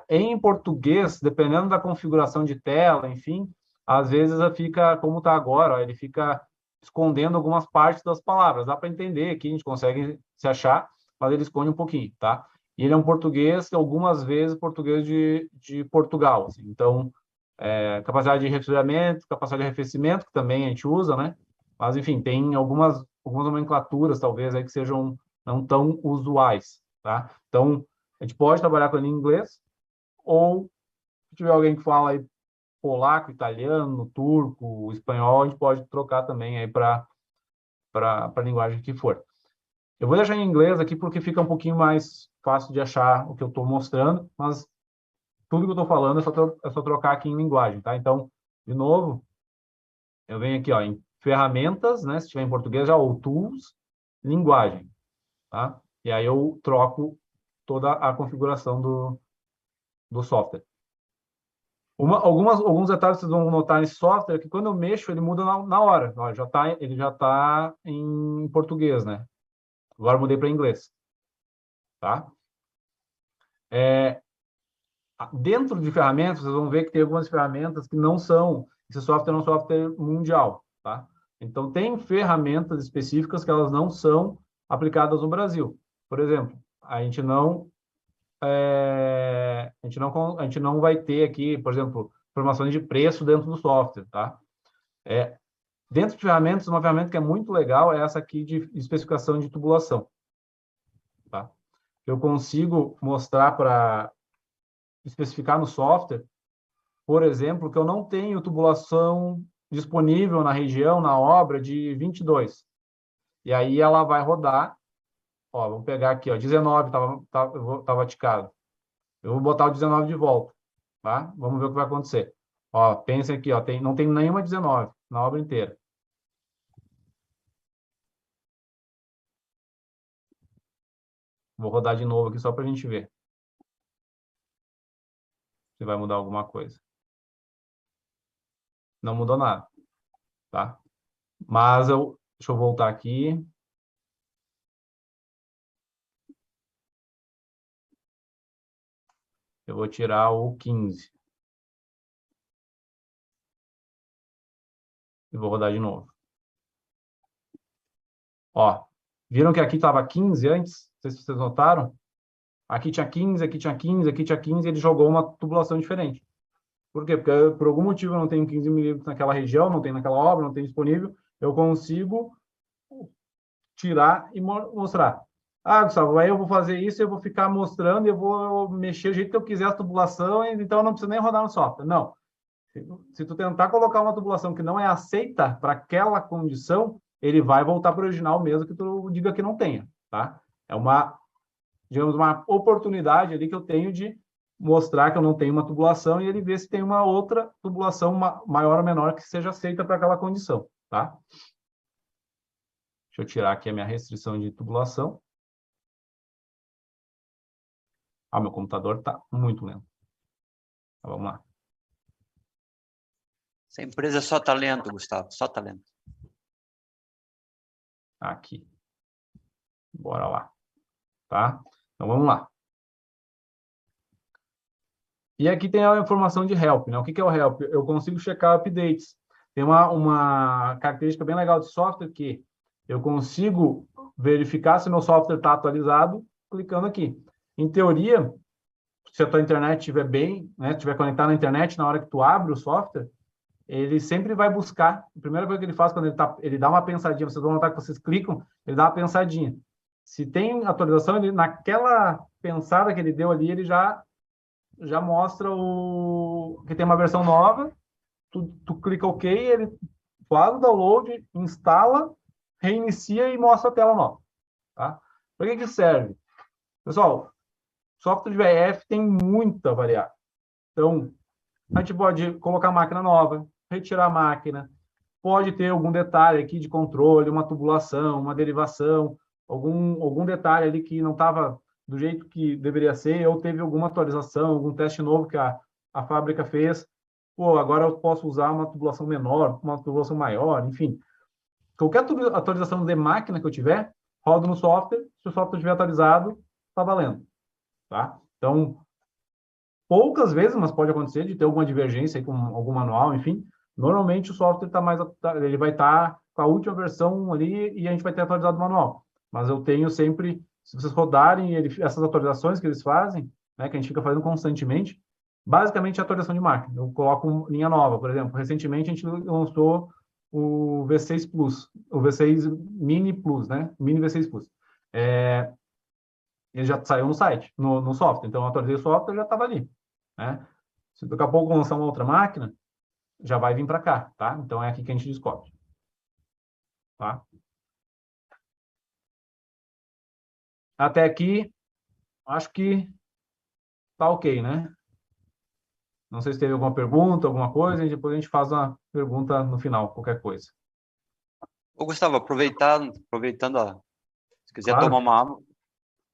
Em português, dependendo da configuração de tela, enfim, às vezes fica como está agora, ó, ele fica escondendo algumas partes das palavras. Dá para entender aqui, a gente consegue se achar, mas ele esconde um pouquinho, tá? E ele é um português, algumas vezes, português de Portugal. Assim. Então, capacidade de refrigeramento, capacidade de arrefecimento, que também a gente usa, né? Mas, enfim, tem algumas algumas nomenclaturas, talvez, aí que sejam não tão usuais, tá? Então, a gente pode trabalhar com ele em inglês, ou se tiver alguém que fala aí polaco, italiano, turco, espanhol, a gente pode trocar também aí para a linguagem que for. Eu vou deixar em inglês aqui porque fica um pouquinho mais fácil de achar o que eu estou mostrando, mas tudo que eu estou falando é só trocar aqui em linguagem, tá? Então, de novo, eu venho aqui, ó, em ferramentas, né? Se tiver em português já, ou tools, linguagem, tá? E aí eu troco toda a configuração do software. Alguns detalhes que vocês vão notar nesse software é que quando eu mexo, ele muda na hora. Ó, ele já está em português, né? Agora eu mudei para inglês, tá? Dentro de ferramentas, vocês vão ver que tem algumas ferramentas que não são... Esse software é um software mundial, tá? Então, tem ferramentas específicas que elas não são aplicadas no Brasil. Por exemplo, a gente não vai ter aqui, por exemplo, informações de preço dentro do software, tá? Dentro de ferramentas, uma ferramenta que é muito legal é essa aqui de especificação de tubulação, tá? Eu consigo mostrar para especificar no software, por exemplo, que eu não tenho tubulação disponível na região, na obra de 22. E aí ela vai rodar, ó, vamos pegar aqui, ó, 19 estava ticado. Eu vou botar o 19 de volta, tá? Vamos ver o que vai acontecer. Ó, pensem aqui, ó, não tem nenhuma 19 na obra inteira. Vou rodar de novo aqui só para a gente ver se vai mudar alguma coisa. Não mudou nada, tá? Mas deixa eu voltar aqui. Eu vou tirar o 15. E vou rodar de novo. Ó, viram que aqui estava 15 antes? Não sei se vocês notaram. Aqui tinha 15, aqui tinha 15, aqui tinha 15, e ele jogou uma tubulação diferente. Por quê? Porque por algum motivo eu não tenho 15 milímetros naquela região, não tem naquela obra, não tem disponível, eu consigo tirar e mostrar. Ah, Gustavo, aí eu vou fazer isso, eu vou ficar mostrando, eu vou mexer do jeito que eu quiser a tubulação, então eu não preciso nem rodar no software. Não. Se tu tentar colocar uma tubulação que não é aceita para aquela condição, ele vai voltar para o original mesmo que tu diga que não tenha, tá? É digamos, uma oportunidade ali que eu tenho de mostrar que eu não tenho uma tubulação e ele ver se tem uma outra tubulação maior ou menor que seja aceita para aquela condição, tá? Deixa eu tirar aqui a minha restrição de tubulação. Ah, meu computador está muito lento. Então, vamos lá. Essa empresa só talento, Gustavo, só talento. Aqui. Bora lá. Tá? Então, vamos lá. E aqui tem a informação de help, né? O que é o help? Eu consigo checar updates. Tem uma característica bem legal de software que eu consigo verificar se meu software está atualizado clicando aqui. Em teoria, se a tua internet estiver bem, né, estiver conectada na internet, na hora que tu abre o software, ele sempre vai buscar. A primeira coisa que ele faz quando ele dá uma pensadinha, vocês vão notar que vocês clicam, ele dá uma pensadinha. Se tem atualização, ele, naquela pensada que ele deu ali, ele já mostra que tem uma versão nova, tu clica OK, ele faz o download, instala, reinicia e mostra a tela nova. Tá? Para que serve? Pessoal, software de VRF tem muita variável. Então, a gente pode colocar máquina nova, retirar a máquina, pode ter algum detalhe aqui de controle, uma tubulação, uma derivação, algum detalhe ali que não estava do jeito que deveria ser, ou teve alguma atualização, algum teste novo que a fábrica fez. Pô, agora eu posso usar uma tubulação menor, uma tubulação maior, enfim. Qualquer atualização de máquina que eu tiver, rodo no software, se o software estiver atualizado, está valendo. Tá? Então, poucas vezes, mas pode acontecer de ter alguma divergência aí com algum manual, enfim. Normalmente o software ele vai estar com a última versão ali e a gente vai ter atualizado o manual. Mas eu tenho sempre, se vocês rodarem essas atualizações que eles fazem, né, que a gente fica fazendo constantemente, basicamente é atualização de máquina. Eu coloco linha nova, por exemplo. Recentemente a gente lançou o V6 Plus, o V6 Mini Plus, né? Mini V6 Plus. Ele já saiu no site, no software. Então, eu atualizei o software, já estava ali, né? Se daqui a pouco lançar uma outra máquina, já vai vir para cá, tá? Então, é aqui que a gente descobre, tá? Até aqui, acho que tá ok, né? Não sei se teve alguma pergunta, alguma coisa, e depois a gente faz uma pergunta no final, qualquer coisa. Ô, Gustavo, aproveitando, ó, se Claro.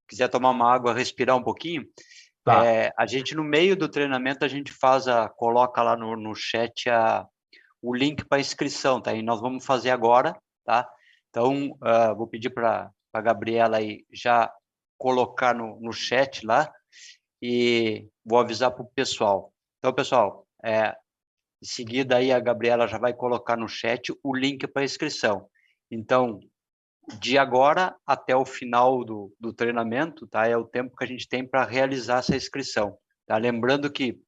quiser tomar uma água, respirar um pouquinho, Tá. a gente, no meio do treinamento, a gente coloca lá no chat o link para inscrição, tá? E nós vamos fazer agora, tá? Então, vou pedir para a Gabriela aí já colocar no chat lá e vou avisar para o pessoal. Então, pessoal, em seguida aí a Gabriela já vai colocar no chat o link para inscrição. Então, de agora até o final do treinamento, tá? É o tempo que a gente tem para realizar essa inscrição, tá? Lembrando que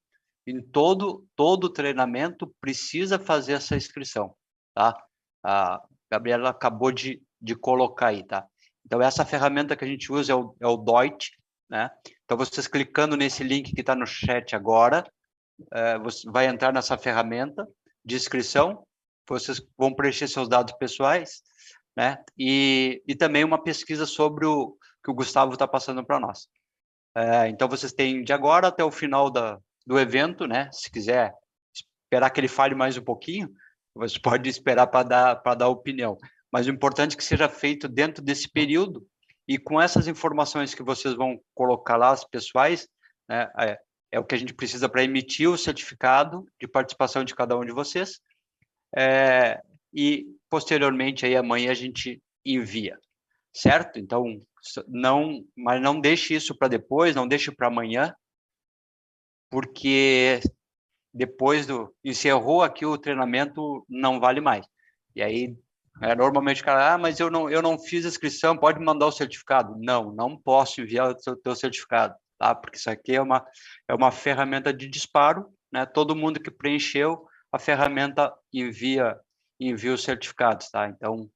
em todo treinamento precisa fazer essa inscrição, tá? A Gabriela acabou de colocar aí, tá? Então, essa ferramenta que a gente usa é o Doit, né? Então, vocês clicando nesse link que está no chat agora, você vai entrar nessa ferramenta de inscrição, vocês vão preencher seus dados pessoais, né? E também uma pesquisa sobre o que o Gustavo está passando para nós. Então, vocês têm de agora até o final do evento, né? Se quiser esperar que ele fale mais um pouquinho, você pode esperar para dar opinião. Mas o importante é que seja feito dentro desse período e com essas informações que vocês vão colocar lá, as pessoais, né? É o que a gente precisa para emitir o certificado de participação de cada um de vocês. E, posteriormente, aí amanhã a gente envia, certo? Então, mas não deixe isso para depois, não deixe para amanhã, porque depois encerrou aqui o treinamento, não vale mais. E aí, normalmente o cara, mas eu não fiz inscrição, pode mandar o certificado? Não posso enviar o teu certificado, tá? Porque isso aqui é uma ferramenta de disparo, né? Todo mundo que preencheu, a ferramenta envia os certificados, tá? Então,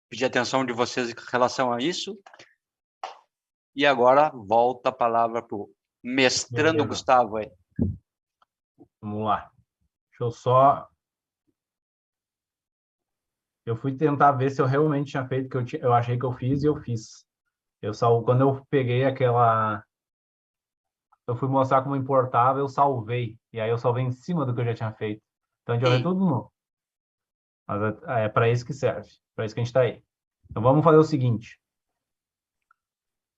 pedir atenção de vocês em relação a isso. E agora, volta a palavra para o mestrando Beleza. Gustavo aí. Vamos lá. Deixa eu só... Eu fui tentar ver se eu realmente tinha feito o que eu achei que eu fiz e eu fiz. Quando eu peguei aquela... Eu fui mostrar como importava, eu salvei. E aí eu salvei em cima do que eu já tinha feito. Então a gente vai ver tudo novo. Mas é para isso que serve. Para isso que a gente está aí. Então vamos fazer o seguinte.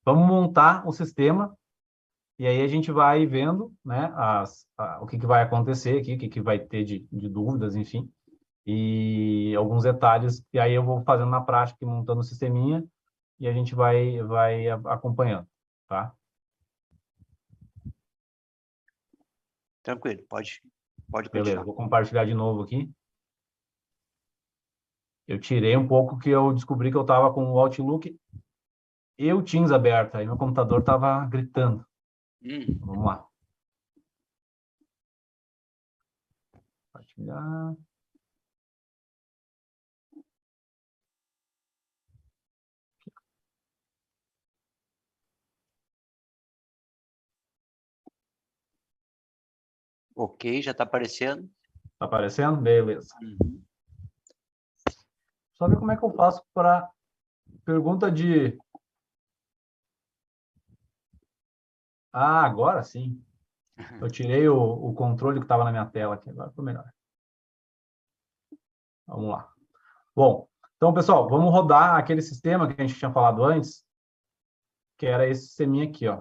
Vamos montar o sistema e aí a gente vai vendo, né, o que vai acontecer aqui, o que vai ter de dúvidas, enfim, e alguns detalhes. E aí eu vou fazendo na prática, montando o sisteminha e a gente vai acompanhando, tá? Tranquilo, pode Beleza, continuar. vou compartilhar de novo aqui. Eu tirei um pouco que eu descobri que eu estava com o Outlook e o Teams aberto, aí meu computador estava gritando. Vamos lá. Compartilhar. Ok, já está aparecendo. Tá aparecendo? Beleza. Uhum. Só ver como é que eu faço para pergunta de... Ah, agora sim. Eu tirei o controle que estava na minha tela aqui, agora ficou melhor. Vamos lá. Bom, então, pessoal, vamos rodar aquele sistema que a gente tinha falado antes, que era esse sisteminha aqui, ó.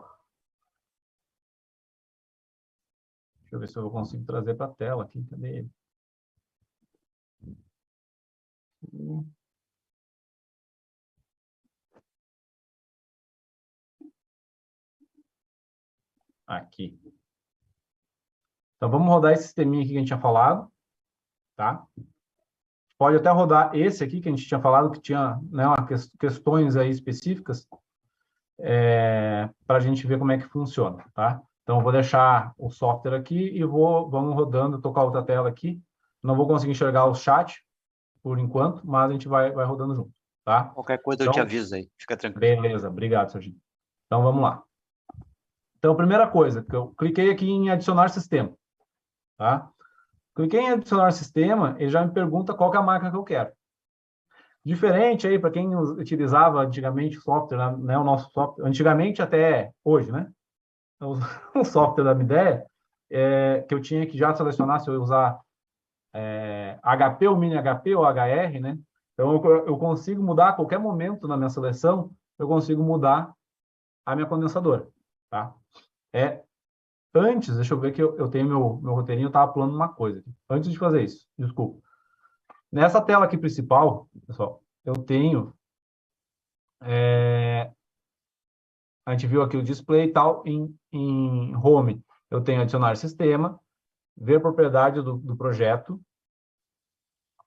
Deixa eu ver se eu consigo trazer para a tela aqui. Cadê ele? Aqui. Então, vamos rodar esse sisteminha aqui que a gente tinha falado, tá? Pode até rodar esse aqui que a gente tinha falado, que tinha, né, questões aí específicas, para a gente ver como é que funciona, tá? Então, Então, eu vou deixar o software aqui e vamos rodando, tocar outra tela aqui. Não vou conseguir enxergar o chat por enquanto, mas a gente vai rodando junto, tá? Qualquer coisa eu Então, te aviso aí, fica tranquilo. beleza, obrigado, Serginho. Então, vamos lá. Então, primeira coisa, que eu cliquei aqui em adicionar sistema, tá? Cliquei em adicionar sistema, ele já me pergunta qual que é a máquina que eu quero. Diferente aí, para quem utilizava antigamente o software, né, o nosso software, antigamente até hoje, né? O software da Midea, que eu tinha que já selecionar se eu ia usar HP ou mini HP ou HR, né? Então, eu consigo mudar a qualquer momento na minha seleção, eu consigo mudar a minha condensadora, tá? Antes, deixa eu ver que eu tenho meu roteirinho, eu estava pulando uma coisa aqui. Antes de fazer isso, desculpa. Nessa tela aqui principal, pessoal, eu tenho... a gente viu aqui o display e tal, em Home, eu tenho adicionar sistema, ver propriedade do projeto,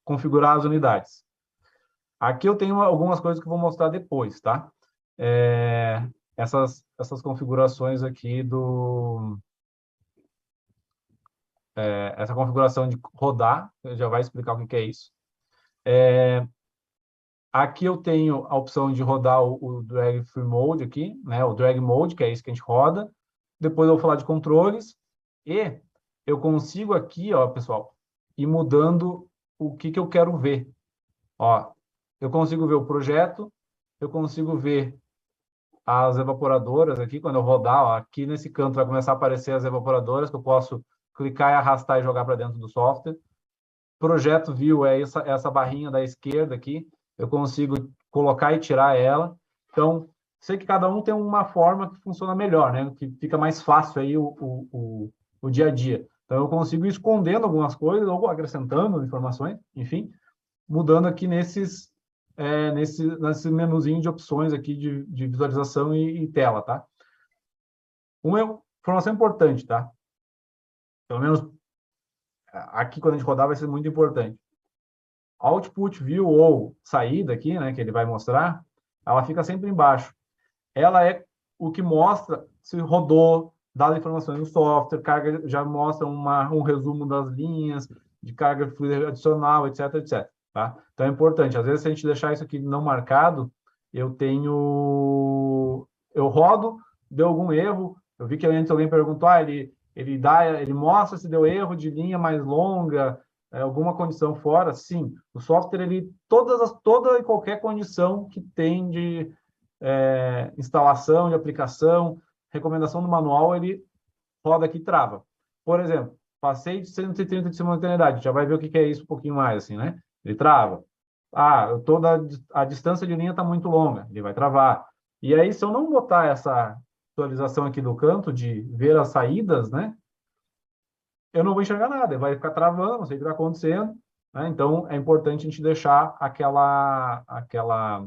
configurar as unidades. Aqui eu tenho algumas coisas que eu vou mostrar depois, tá? Essas configurações aqui essa configuração de rodar, já vai explicar o que é isso. Aqui eu tenho a opção de rodar o Drag Free Mode aqui, né? O Drag Mode, que é isso que a gente roda. Depois eu vou falar de controles. E eu consigo aqui, ó, pessoal, ir mudando o que eu quero ver. Ó, eu consigo ver o projeto, eu consigo ver as evaporadoras aqui, quando eu rodar, ó, aqui nesse canto vai começar a aparecer as evaporadoras, que eu posso clicar e arrastar e jogar para dentro do software. Projeto View é essa barrinha da esquerda aqui, eu consigo colocar e tirar ela. Então, sei que cada um tem uma forma que funciona melhor, né? Que fica mais fácil aí o dia a dia. Então, eu consigo ir escondendo algumas coisas, ou acrescentando informações, enfim, mudando aqui nesse menuzinho de opções aqui de visualização e tela, tá? Uma informação importante, tá? Pelo menos aqui, quando a gente rodar, vai ser muito importante. Output View ou saída aqui, né, que ele vai mostrar, ela fica sempre embaixo. Ela é o que mostra se rodou, dá as informações do software, carga, já mostra um resumo das linhas, de carga fluida adicional, etc, etc. Tá? Então é importante. Às vezes, se a gente deixar isso aqui não marcado, eu rodo, deu algum erro, eu vi que antes alguém perguntou, ele mostra se deu erro de linha mais longa, alguma condição fora. Sim, o software, toda e qualquer condição que tem de instalação, de aplicação, recomendação do manual, ele roda aqui e trava. Por exemplo, passei de 130 de simultaneidade, já vai ver o que é isso um pouquinho mais, assim, né? Ele trava. A distância de linha está muito longa, ele vai travar. E aí, se eu não botar essa atualização aqui do canto de ver as saídas, né? Eu não vou enxergar nada, vai ficar travando, não sei o que está acontecendo, né? Então, é importante a gente deixar aquela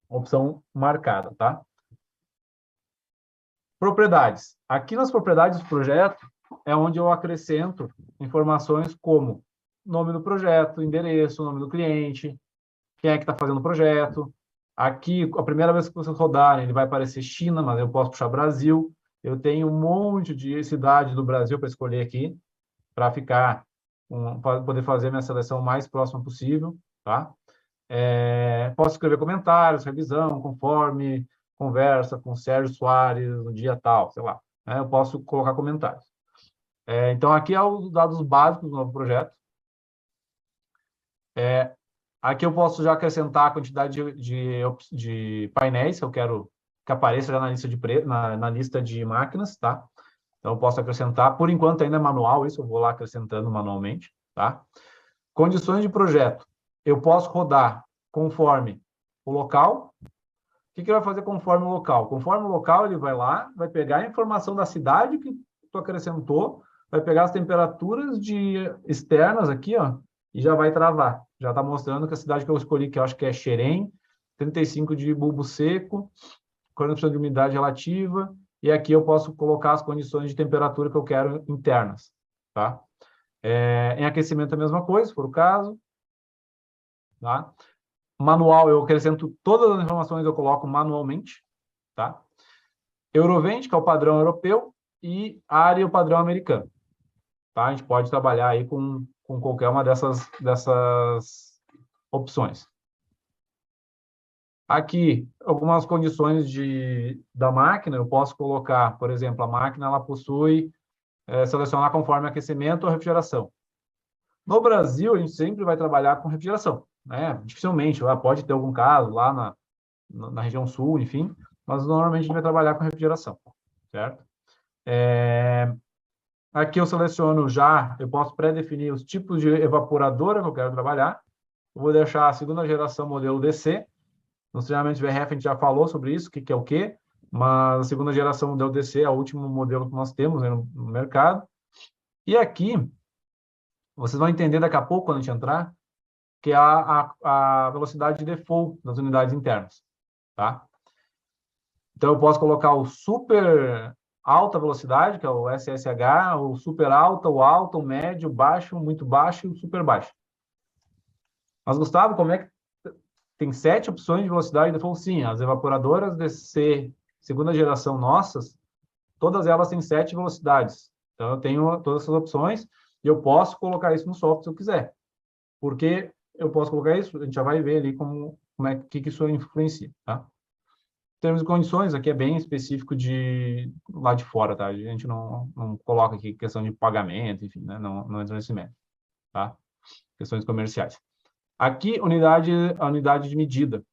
opção marcada, tá? Propriedades. Aqui nas propriedades do projeto é onde eu acrescento informações como nome do projeto, endereço, nome do cliente, quem é que está fazendo o projeto. Aqui, a primeira vez que vocês rodarem, ele vai aparecer China, mas eu posso puxar Brasil. Eu tenho um monte de cidades do Brasil para escolher aqui, para poder fazer minha seleção mais próxima possível, tá? Posso escrever comentários, revisão, conforme conversa com o Sérgio Soares no dia tal, sei lá. Né? Eu posso colocar comentários. Então, aqui é os dados básicos do novo projeto. Aqui eu posso já acrescentar a quantidade de painéis que eu quero que apareça já na lista de máquinas, tá? Então, eu posso acrescentar. Por enquanto, ainda é manual isso, eu vou lá acrescentando manualmente, tá? Condições de projeto. Eu posso rodar conforme o local. O que ele vai fazer conforme o local? Conforme o local, ele vai lá, vai pegar a informação da cidade que tu acrescentou, vai pegar as temperaturas externas aqui, ó, e já vai travar. Já está mostrando que a cidade que eu escolhi, que eu acho que é Xerém, 35 de bulbo seco, 40% de umidade relativa, e aqui eu posso colocar as condições de temperatura que eu quero internas, tá? Em aquecimento é a mesma coisa, se for o caso, tá? Manual, eu acrescento todas as informações, eu coloco manualmente, tá? Eurovent, que é o padrão europeu, e área o padrão americano. Tá? A gente pode trabalhar aí com qualquer uma dessas opções. Aqui, algumas condições da máquina, eu posso colocar, por exemplo, a máquina ela possui, selecionar conforme aquecimento ou refrigeração. No Brasil, a gente sempre vai trabalhar com refrigeração, né? Dificilmente, pode ter algum caso lá na região sul, enfim, mas normalmente a gente vai trabalhar com refrigeração, certo? Aqui eu seleciono eu posso pré-definir os tipos de evaporadora que eu quero trabalhar. Eu vou deixar a segunda geração modelo DC. Nos treinamentos VRF a gente já falou sobre isso, o que é o quê, mas a segunda geração modelo DC é o último modelo que nós temos, né, no mercado. E aqui, vocês vão entender daqui a pouco, quando a gente entrar, que é a velocidade de default das unidades internas, tá? Então, eu posso colocar o super alta velocidade, que é o SSH, o super alta, o médio, o baixo, muito baixo e o super baixo. Mas, Gustavo, como é que tem 7 opções de velocidade de default? Sim, as evaporadoras DC segunda geração nossas, todas elas têm 7 velocidades. Então, eu tenho todas essas opções e eu posso colocar isso no software se eu quiser. Por que eu posso colocar isso? A gente já vai ver ali que isso influencia, tá? Em termos de condições, aqui é bem específico de lá de fora, tá? A gente não coloca aqui questão de pagamento, enfim, né? Não entra nesse mérito, tá? Questões comerciais. Aqui, a unidade de medida.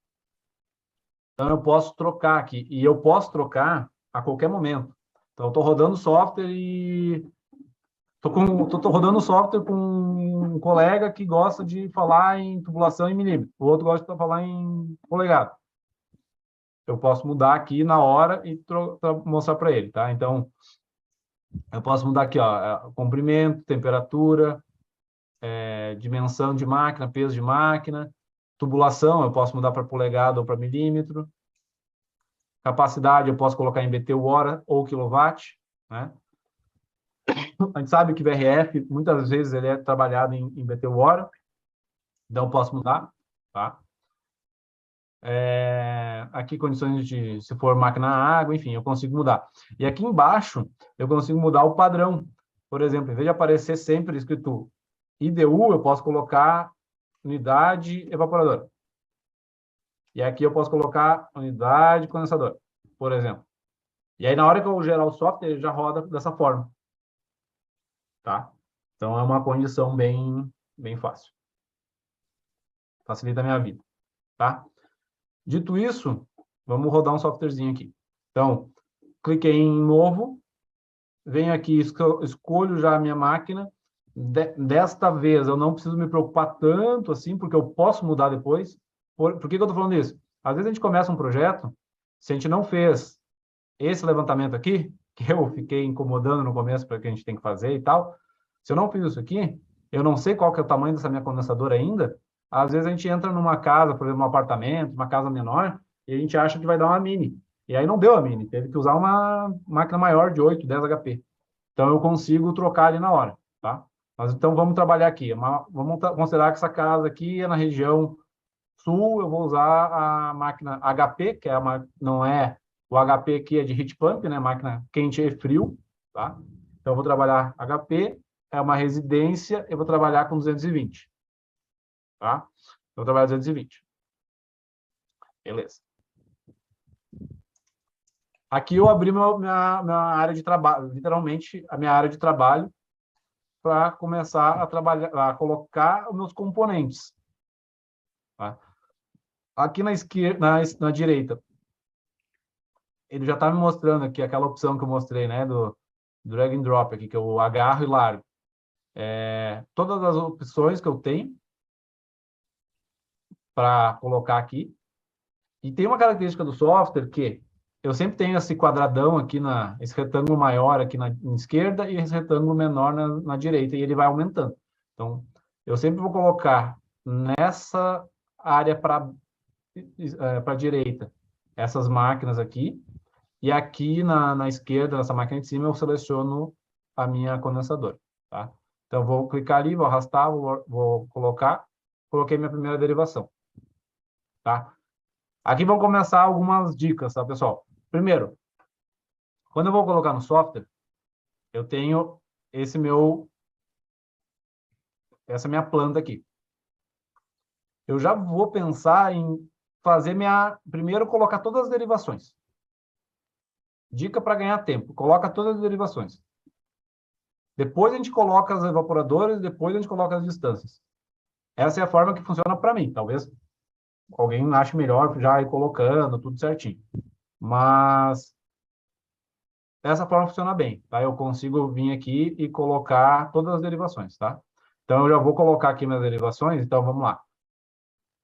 Então, eu posso trocar aqui. E eu posso trocar a qualquer momento. Então, eu estou rodando o software e... Estou rodando o software com um colega que gosta de falar em tubulação em milímetro. O outro gosta de falar em polegada. Eu posso mudar aqui na hora e mostrar para ele, tá? Então, eu posso mudar aqui, ó, comprimento, temperatura, dimensão de máquina, peso de máquina, tubulação, eu posso mudar para polegada ou para milímetro, capacidade, eu posso colocar em BTU hora ou quilowatt, né? A gente sabe que VRF, muitas vezes, ele é trabalhado em BTU hora, então eu posso mudar, tá? Aqui condições de, se for máquina a água, enfim, eu consigo mudar. E aqui embaixo, eu consigo mudar o padrão. Por exemplo, em vez de aparecer sempre escrito IDU, eu posso colocar unidade evaporadora. E aqui eu posso colocar unidade condensadora, por exemplo. E aí, na hora que eu gerar o software, ele já roda dessa forma. Tá? Então, é uma condição bem fácil. Facilita a minha vida. Tá? Dito isso, vamos rodar um softwarezinho aqui. Então, cliquei em novo, venho aqui, escolho já a minha máquina. Desta vez, eu não preciso me preocupar tanto assim, porque eu posso mudar depois. Por que eu estou falando isso? Às vezes a gente começa um projeto, se a gente não fez esse levantamento aqui, que eu fiquei incomodando no começo para que a gente tem que fazer e tal, se eu não fiz isso aqui, eu não sei qual que é o tamanho dessa minha condensadora ainda, às vezes a gente entra numa casa, por exemplo, um apartamento, uma casa menor, e a gente acha que vai dar uma mini. E aí não deu a mini, teve que usar uma máquina maior de 8, 10 HP. Então eu consigo trocar ali na hora, tá? Mas então vamos trabalhar aqui. Vamos considerar que essa casa aqui é na região sul, eu vou usar a máquina HP, que é não é o HP aqui é de heat pump, né? Máquina quente e frio, tá? Então eu vou trabalhar HP, é uma residência, eu vou trabalhar com 220. Tá? Eu vou trabalhar 220. Beleza. Aqui eu abri minha área de trabalho, literalmente a minha área de trabalho, para começar a trabalhar, a colocar os meus componentes. Tá? Aqui na esquerda, na direita, ele já está me mostrando aqui aquela opção que eu mostrei, né, do drag and drop aqui, que eu agarro e largo. Todas as opções que eu tenho para colocar aqui. E tem uma característica do software que eu sempre tenho esse quadradão aqui, esse retângulo maior aqui na esquerda e esse retângulo menor na direita, e ele vai aumentando. Então, eu sempre vou colocar nessa área para a direita essas máquinas aqui, e aqui na esquerda, nessa máquina de cima, eu seleciono a minha condensadora. Tá? Então, eu vou clicar ali, vou arrastar, vou coloquei minha primeira derivação. Tá? Aqui vão começar algumas dicas, tá, pessoal? Primeiro, quando eu vou colocar no software, eu tenho essa minha planta aqui. Eu já vou pensar em fazer primeiro colocar todas as derivações. Dica para ganhar tempo, coloca todas as derivações. Depois a gente coloca as evaporadoras, depois a gente coloca as distâncias. Essa é a forma que funciona para mim. Talvez alguém ache melhor já ir colocando tudo certinho. Mas essa forma funciona bem, tá? Eu consigo vir aqui e colocar todas as derivações, tá? Então, eu já vou colocar aqui minhas derivações, então vamos lá.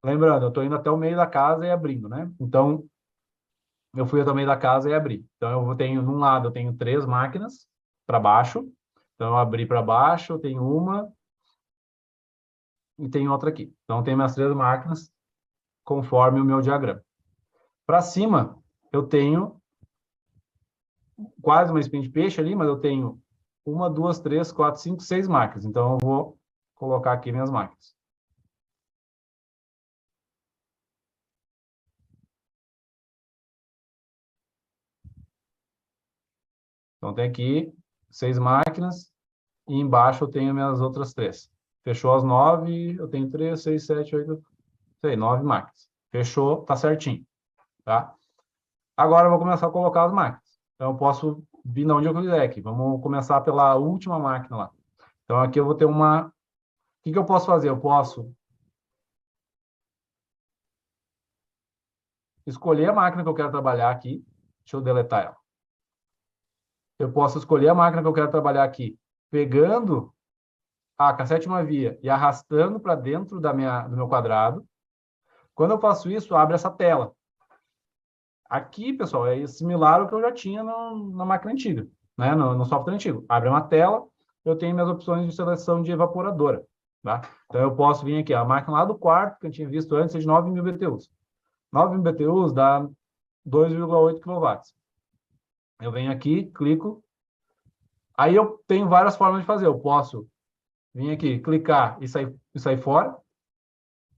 Lembrando, eu estou indo até o meio da casa e abrindo, né? Então, eu fui até o meio da casa e abri. Então, num lado, eu tenho 3 máquinas para baixo. Então, eu abri para baixo, eu tenho uma e tenho outra aqui. Então, eu tenho minhas 3 máquinas conforme o meu diagrama. Para cima, eu tenho quase uma espinha de peixe ali, mas eu tenho 1, 2, 3, 4, 5, 6 máquinas. Então, eu vou colocar aqui minhas máquinas. Então, tem aqui 6 máquinas e embaixo eu tenho minhas outras 3. Fechou as 9, eu tenho 3, 6, 7, 8, sei, 9 máquinas. Fechou, tá certinho, tá? Agora eu vou começar a colocar as máquinas. Então, eu posso vir de onde eu quiser aqui. Vamos começar pela última máquina lá. Então, aqui eu vou ter uma... O que eu posso fazer? Eu posso escolher a máquina que eu quero trabalhar aqui. Deixa eu deletar ela. Eu posso escolher a máquina que eu quero trabalhar aqui, pegando a sétima via e arrastando para dentro do meu quadrado. Quando eu faço isso, abre essa tela. Aqui, pessoal, é similar ao que eu já tinha na máquina antiga, né? No software antigo. Abre uma tela, eu tenho minhas opções de seleção de evaporadora. Tá? Então, eu posso vir aqui, a máquina lá do quarto, que eu tinha visto antes, é de 9.000 BTUs. 9.000 BTUs dá 2,8 kW. Eu venho aqui, clico. Aí eu tenho várias formas de fazer. Eu posso vir aqui, clicar e sair fora.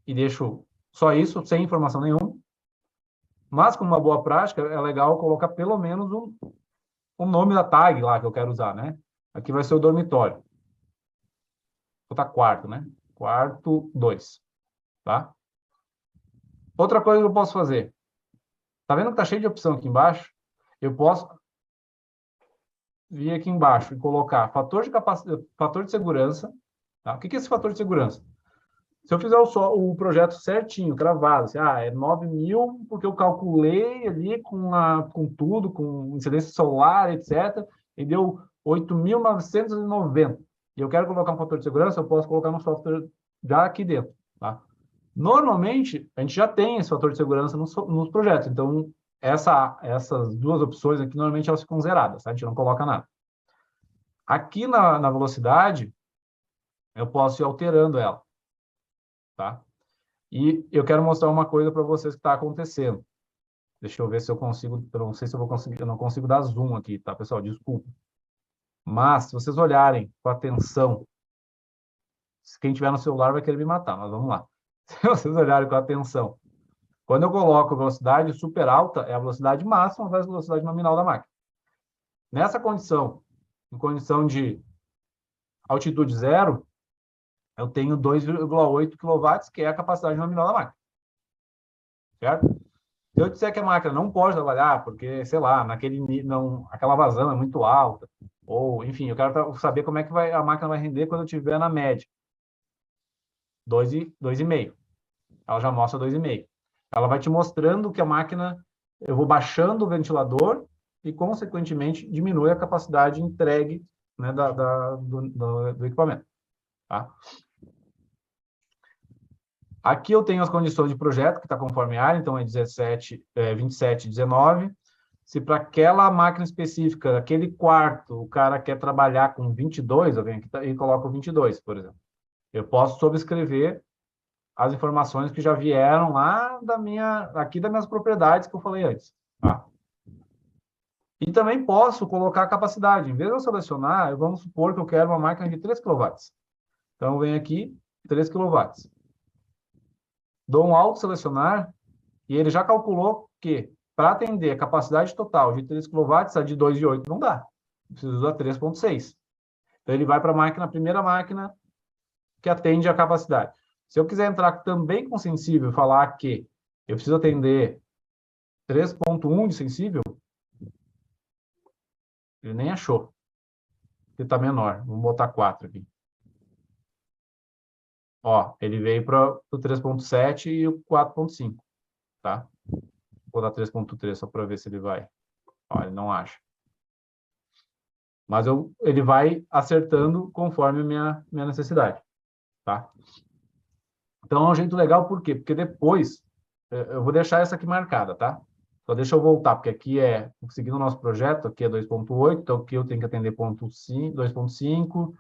E deixo só isso, sem informação nenhuma. Mas, como uma boa prática, é legal colocar pelo menos o nome da tag lá que eu quero usar, né? Aqui vai ser o dormitório. Vou botar quarto, né? Quarto 2, tá? Outra coisa que eu posso fazer. Tá vendo que tá cheio de opção aqui embaixo? Eu posso vir aqui embaixo e colocar fator de segurança. Tá? O que é esse fator de segurança? Se eu fizer o projeto certinho, cravado, assim, é 9.000, porque eu calculei ali com tudo, com incidência solar, etc., e deu 8.990. E eu quero colocar um fator de segurança, eu posso colocar no software já aqui dentro. Tá? Normalmente, a gente já tem esse fator de segurança nos projetos. Então, essas duas opções aqui, normalmente, elas ficam zeradas. Tá? A gente não coloca nada. Aqui na velocidade, eu posso ir alterando ela. Tá? E eu quero mostrar uma coisa para vocês que está acontecendo. Deixa eu ver se eu consigo, eu não sei se eu vou conseguir, eu não consigo dar zoom aqui, tá, pessoal? Desculpa. Mas, se vocês olharem com atenção, quem tiver no celular vai querer me matar, mas vamos lá. Se vocês olharem com atenção, quando eu coloco velocidade super alta, é a velocidade máxima versus a velocidade nominal da máquina. Nessa condição, em condição de altitude zero, eu tenho 2,8 kW, que é a capacidade nominal da máquina. Certo? Se eu disser que a máquina não pode trabalhar, porque, sei lá, aquela vazão é muito alta, ou, enfim, eu quero saber como é que a máquina vai render quando eu estiver na média. 2,5. Ela já mostra 2,5. Ela vai te mostrando que a máquina, eu vou baixando o ventilador e, consequentemente, diminui a capacidade entregue, né, do equipamento. Tá? Aqui eu tenho as condições de projeto, que está conforme a área, então é 27, 19. Se para aquela máquina específica, aquele quarto, o cara quer trabalhar com 22, eu venho aqui e coloco 22, por exemplo. Eu posso sobrescrever as informações que já vieram lá aqui das minhas propriedades que eu falei antes. Tá? E também posso colocar a capacidade. Em vez de eu selecionar, vamos supor que eu quero uma máquina de 3 kW. Então, eu venho aqui, 3 kW. Dou um auto-selecionar e ele já calculou que, para atender a capacidade total de 3 kW, a de 2,8 não dá. preciso usar 3.6. Então, ele vai para a primeira máquina que atende a capacidade. Se eu quiser entrar também com sensível e falar que eu preciso atender 3.1 de sensível, ele nem achou. Ele está menor. Vamos botar 4 aqui. Ó, ele veio para o 3.7 e o 4.5, tá? Vou dar 3.3 só para ver se ele vai. Ó, ele não acha. Mas ele vai acertando conforme a minha necessidade, tá? Então, é um jeito legal, por quê? Porque depois, eu vou deixar essa aqui marcada, tá? Só deixa eu voltar, porque aqui seguindo o nosso projeto, aqui é 2.8, então aqui eu tenho que atender 2.5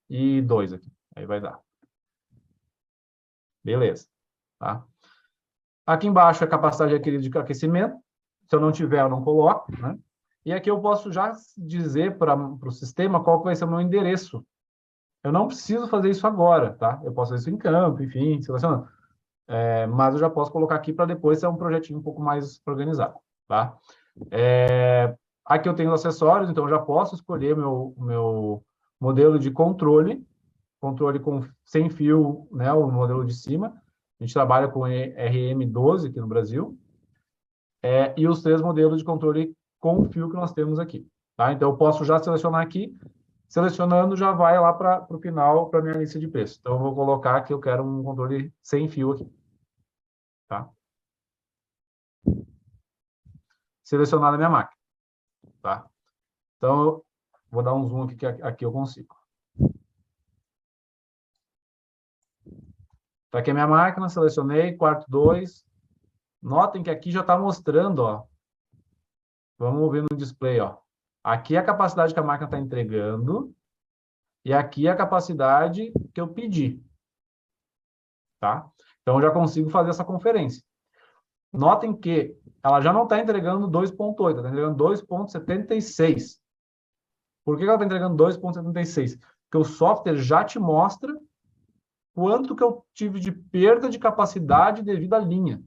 e 2 aqui. Aí vai dar. Beleza, tá? Aqui embaixo é a capacidade requerida de aquecimento. Se eu não tiver, eu não coloco, né? E aqui eu posso já dizer para o sistema qual que vai ser o meu endereço. Eu não preciso fazer isso agora, tá? Eu posso fazer isso em campo, enfim, selecionando. Mas eu já posso colocar aqui para depois ser um projetinho um pouco mais organizado, tá? Aqui eu tenho os acessórios, então eu já posso escolher meu modelo de controle sem fio, né, o modelo de cima. A gente trabalha com RM12 aqui no Brasil. E os 3 modelos de controle com fio que nós temos aqui, tá? Então eu posso já selecionar aqui. Selecionando, já vai lá para o final, para a minha lista de preços. Então, eu vou colocar que eu quero um controle sem fio aqui. Tá? Selecionar a minha máquina. Tá? Então, eu vou dar um zoom aqui, que aqui eu consigo. Tá aqui a minha máquina, selecionei, quarto 2. Notem que aqui já está mostrando, ó. Vamos ver no display, ó. Aqui é a capacidade que a máquina está entregando. E aqui é a capacidade que eu pedi. Tá? Então, eu já consigo fazer essa conferência. Notem que ela já não está entregando 2.8, ela está entregando 2.76. Por que ela está entregando 2.76? Porque o software já te mostra quanto que eu tive de perda de capacidade devido à linha.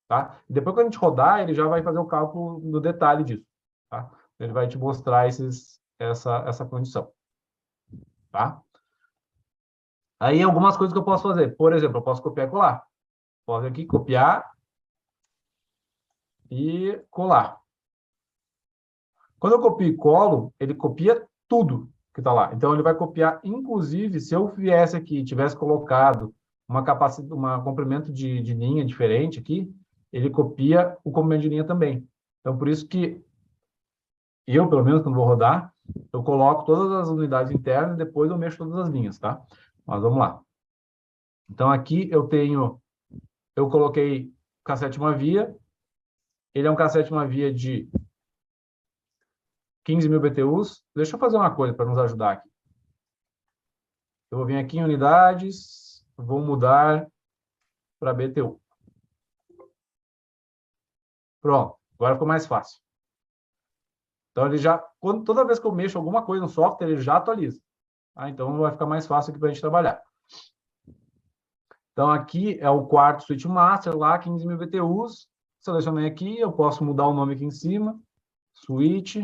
Tá? E depois que a gente rodar, ele já vai fazer o cálculo no detalhe disso. Tá? Ele vai te mostrar essa condição. Tá? Aí, algumas coisas que eu posso fazer. Por exemplo, eu posso copiar e colar. Posso aqui copiar e colar. Quando eu copio e colo, ele copia tudo que está lá. Então, ele vai copiar, inclusive, se eu viesse aqui e tivesse colocado um comprimento de linha diferente aqui, ele copia o comprimento de linha também. Então, por isso que eu, pelo menos, quando vou rodar, eu coloco todas as unidades internas e depois eu mexo todas as linhas, tá? Mas vamos lá. Então, aqui eu coloquei cassete uma via. Ele é um cassete uma via de 15.000 BTUs. Deixa eu fazer uma coisa para nos ajudar aqui. Eu vou vir aqui em unidades, vou mudar para BTU. Pronto, agora ficou mais fácil. Então, ele já, toda vez que eu mexo alguma coisa no software, ele já atualiza. Então, vai ficar mais fácil aqui para a gente trabalhar. Então, aqui é o quarto switch master, lá, 15.000 BTUs. Selecionei aqui, eu posso mudar o nome aqui em cima. Switch.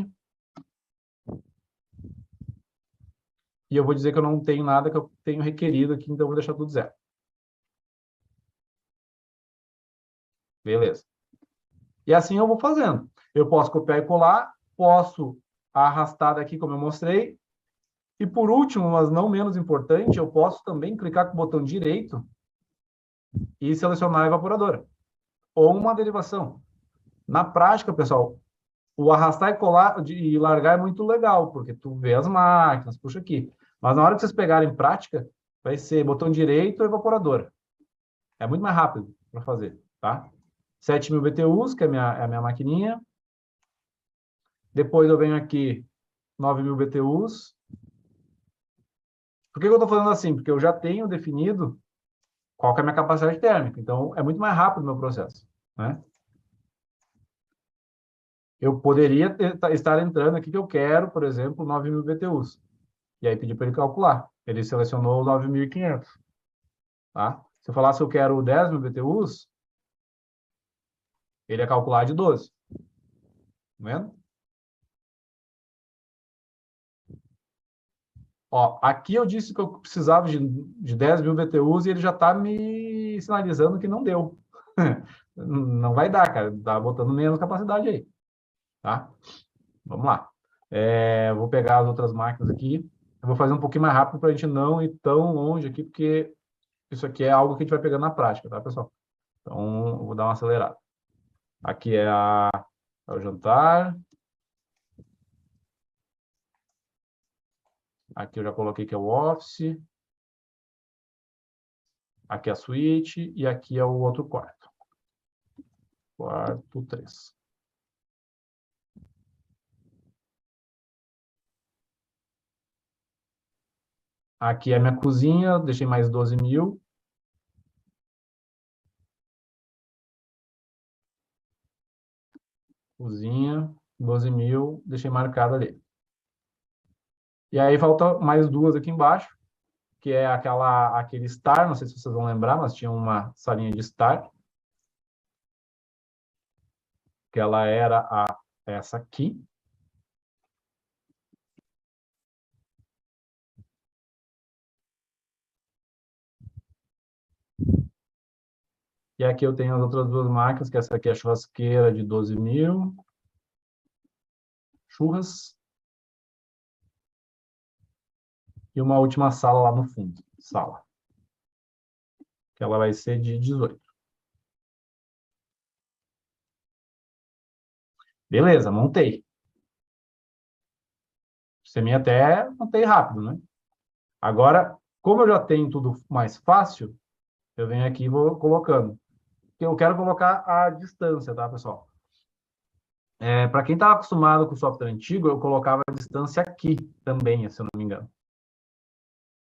E eu vou dizer que eu não tenho nada que eu tenho requerido aqui, então eu vou deixar tudo zero. Beleza. E assim eu vou fazendo. Eu posso copiar e colar, posso arrastar daqui, como eu mostrei. E por último, mas não menos importante, eu posso também clicar com o botão direito e selecionar a evaporadora. Ou uma derivação. Na prática, pessoal, o arrastar e colar e largar é muito legal, porque tu vê as máquinas, puxa aqui. Mas na hora que vocês pegarem prática, vai ser botão direito ou evaporadora. É muito mais rápido para fazer, tá? 7.000 BTUs, que é a minha maquininha. Depois eu venho aqui, 9.000 BTUs. Por que eu estou fazendo assim? Porque eu já tenho definido qual que é a minha capacidade térmica. Então, é muito mais rápido o meu processo, né? Eu poderia estar entrando aqui que eu quero, por exemplo, 9.000 BTUs. E aí pedir para ele calcular. Ele selecionou 9.500. Tá? Se eu falasse que eu quero 10.000 BTUs, ele ia calcular de 12. Tá vendo? Ó, aqui eu disse que eu precisava de 10 mil BTUs e ele já está me sinalizando que não deu. Não vai dar, cara. Tá botando menos capacidade aí. Tá? Vamos lá. Vou pegar as outras máquinas aqui. Eu vou fazer um pouquinho mais rápido para a gente não ir tão longe aqui, porque isso aqui é algo que a gente vai pegando na prática, tá, pessoal? Então, eu vou dar uma acelerada. Aqui é o jantar. Aqui eu já coloquei que é o office. Aqui é a suíte. E aqui é o outro quarto. Quarto 3. Aqui é a minha cozinha. Deixei mais 12 mil. Cozinha, 12 mil. Deixei marcado ali. E aí falta mais duas aqui embaixo, que é aquele estar, não sei se vocês vão lembrar, mas tinha uma salinha de estar, que ela era essa aqui. E aqui eu tenho as outras duas máquinas, que essa aqui é a churrasqueira de 12 mil. Churras. E uma última sala lá no fundo. Sala. Que ela vai ser de 18. Beleza, montei. Semi até montei rápido, né? Agora, como eu já tenho tudo mais fácil, eu venho aqui e vou colocando. Eu quero colocar a distância, tá, pessoal? Para quem estava acostumado com o software antigo, eu colocava a distância aqui também, se eu não me engano.